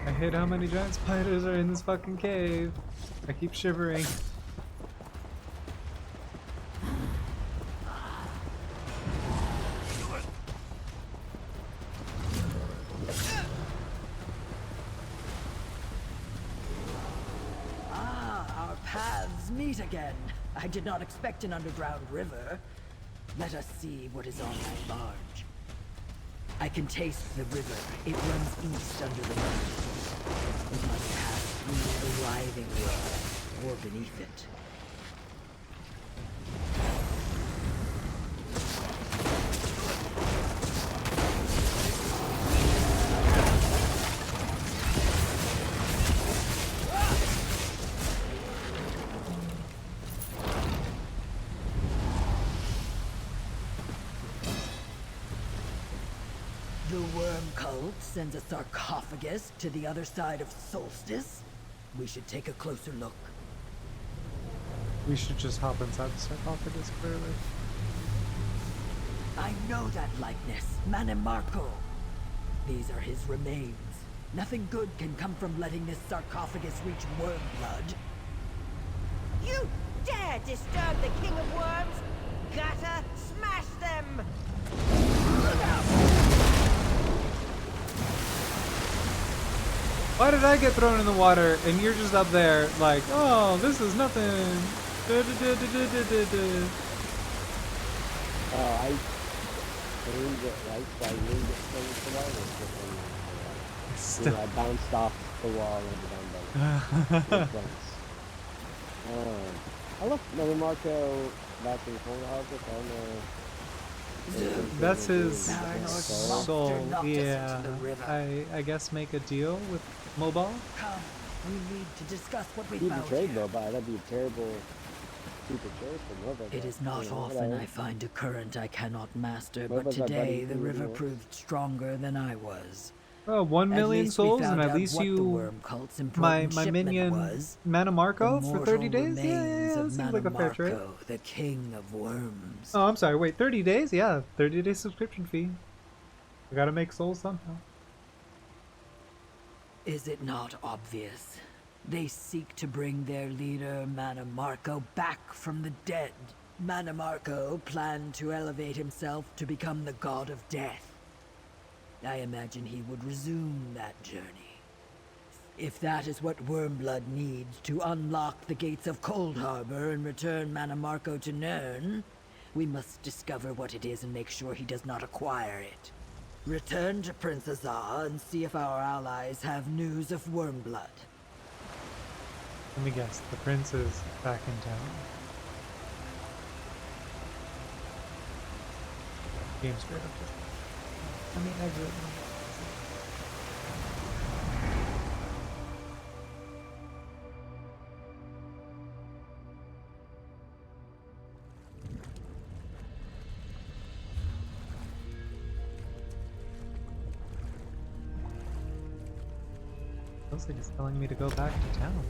Speaker 2: I hate how many giant spiders are in this fucking cave. I keep shivering.
Speaker 9: Ah, our paths meet again. I did not expect an underground river. Let us see what is on my barge. I can taste the river. It runs east under the mountains. It must pass through the writhing world, or beneath it. The worm cult sends a sarcophagus to the other side of Solstice? We should take a closer look.
Speaker 2: We should just hop inside the sarcophagus, clearly.
Speaker 9: I know that likeness. Manimarco. These are his remains. Nothing good can come from letting this sarcophagus reach worm blood.
Speaker 4: You dare disturb the King of Worms? Gutter, smash them! Look out!
Speaker 2: Why did I get thrown in the water and you're just up there like, oh, this is nothing.
Speaker 3: Oh, I didn't get right, so I didn't get thrown into the water. You know, I bounced off the wall and down by I left Manimarco back in Cold Harbor, so I don't know.
Speaker 2: That's his soul. Yeah. I guess make a deal with Mobile.
Speaker 9: Come, we need to discuss what we
Speaker 3: He'd
Speaker 9: found
Speaker 3: trade
Speaker 9: here.
Speaker 3: though, but that'd be a terrible, stupid choice for Nova.
Speaker 9: It is not often I find a current I cannot master, but
Speaker 3: Nova's our buddy
Speaker 9: today the
Speaker 3: from
Speaker 9: river
Speaker 3: New York.
Speaker 9: proved stronger than I was.
Speaker 2: Oh, 1 million
Speaker 9: least we
Speaker 2: souls, and
Speaker 9: found
Speaker 2: at
Speaker 9: out
Speaker 2: least
Speaker 9: what the
Speaker 2: you,
Speaker 9: worm cult's
Speaker 2: my
Speaker 9: important shipment
Speaker 2: minion
Speaker 9: was.
Speaker 2: Manimarco
Speaker 9: The
Speaker 2: for 30
Speaker 9: mortal
Speaker 2: days? Yeah,
Speaker 9: remains
Speaker 2: that
Speaker 9: of
Speaker 2: seems like a fair trade.
Speaker 9: Manimarco, the king of worms.
Speaker 2: Oh, I'm sorry, wait, 30 days? Yeah, 30-day subscription fee. I gotta make souls somehow.
Speaker 9: Is it not obvious? They seek to bring their leader, Manimarco, back from the dead. Manimarco planned to elevate himself to become the god of death. I imagine he would resume that journey. If that is what Wormblood needs to unlock the gates of Cold Harbor and return Manimarco to Nirn, we must discover what it is and make sure he does not acquire it. Return to Prince Azar and see if our allies have news of Wormblood.
Speaker 2: Let me guess, the prince is back in town. Game straight up. I mean, exit. Looks like it's telling me to go back to town.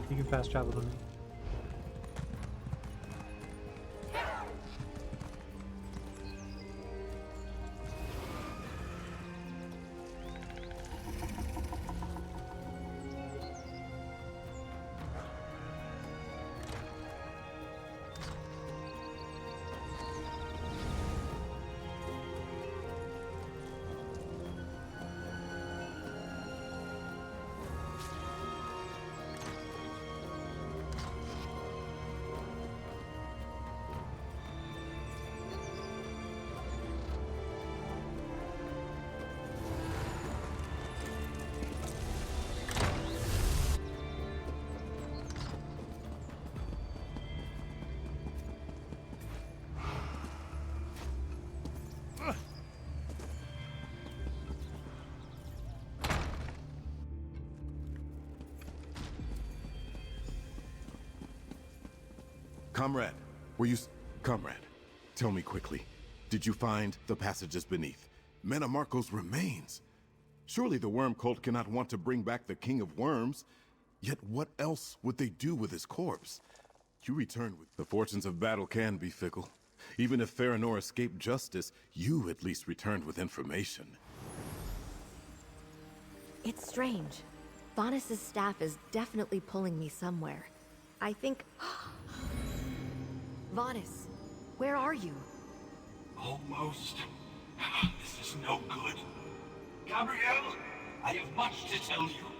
Speaker 2: You can fast travel to me.
Speaker 6: Comrade, Comrade, tell me quickly, did you find the passages beneath? Manimarco's remains? Surely the worm cult cannot want to bring back the King of Worms. Yet what else would they do with his corpse? You returned with... The fortunes of battle can be fickle. Even if Farinor escaped justice, you at least returned with information.
Speaker 5: It's strange. Vanis's staff is definitely pulling me somewhere. I think... Vanis, where are you?
Speaker 17: Almost. This is no good. Gabrielle, I have much to tell you.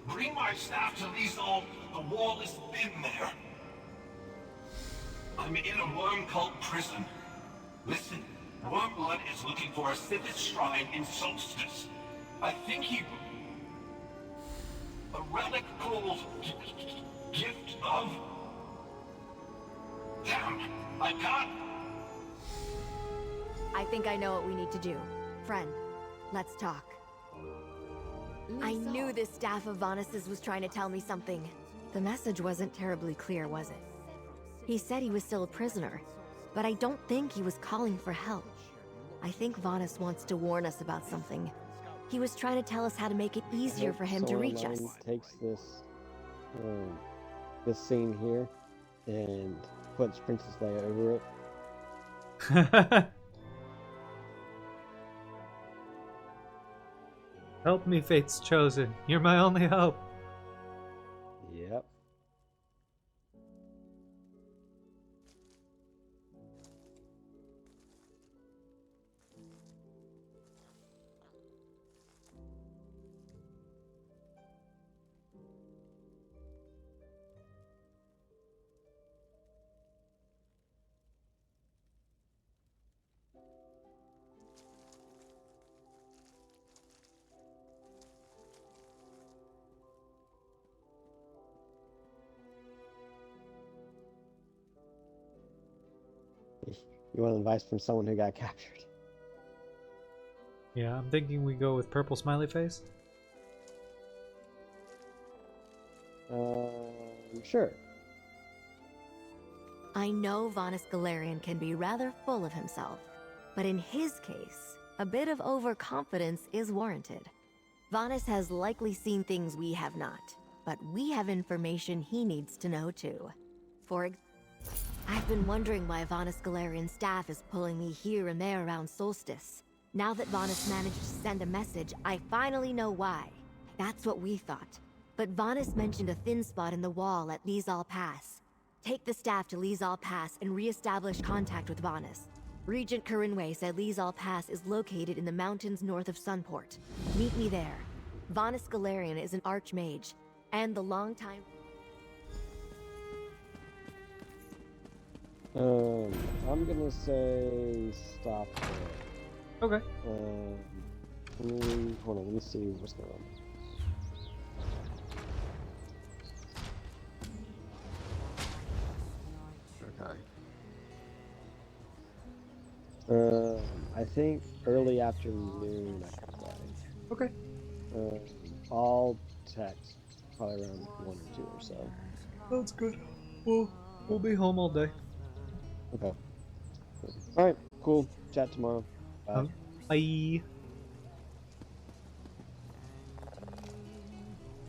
Speaker 17: Bring my staff to Lethal. The wall is thin there. I'm in a worm cult prison. Listen, Wormblood is looking for a Sithis shrine in Solstice. I think he... A relic called... Gift of... Damn, I can't...
Speaker 5: I think I know what we need to do. Friend, Let's talk. I knew this staff of Vanus's was trying to tell me something. The message wasn't terribly clear, was it? He said he was still a prisoner, but I don't think he was calling for help. I think Vanus wants to warn us about something. He was trying to tell us how to make it easier for him to reach us.
Speaker 3: Takes this scene here and puts Princess Leia over it.
Speaker 2: Help me, Fate's chosen. You're my only hope.
Speaker 3: Yep. You want advice from someone who got captured?
Speaker 2: Yeah, I'm thinking we go with purple smiley face.
Speaker 3: Sure.
Speaker 5: I know Vanus Galarian can be rather full of himself, but in his case, a bit of overconfidence is warranted. Vanus has likely seen things we have not, but we have information he needs to know too. I've been wondering why Vanus Galarian's staff is pulling me here and there around Solstice. Now that Vanus managed to send a message, I finally know why. That's what we thought. But Vanus mentioned a thin spot in the wall at Lizal Pass. Take the staff to Lizal Pass and re-establish contact with Vanus. Regent Corinway said Lizal Pass is located in the mountains north of Sunport. Meet me there. Vanus Galarian is an archmage, and the longtime...
Speaker 3: I'm gonna say stop there.
Speaker 2: Okay.
Speaker 3: Hold on, let me see what's going on. Okay. I think early afternoon I can play.
Speaker 2: Okay.
Speaker 3: I'll text probably around 1 or 2 or so.
Speaker 2: That's good. We'll be home all day.
Speaker 3: Okay. Alright, cool. Chat tomorrow. Bye.
Speaker 2: Bye.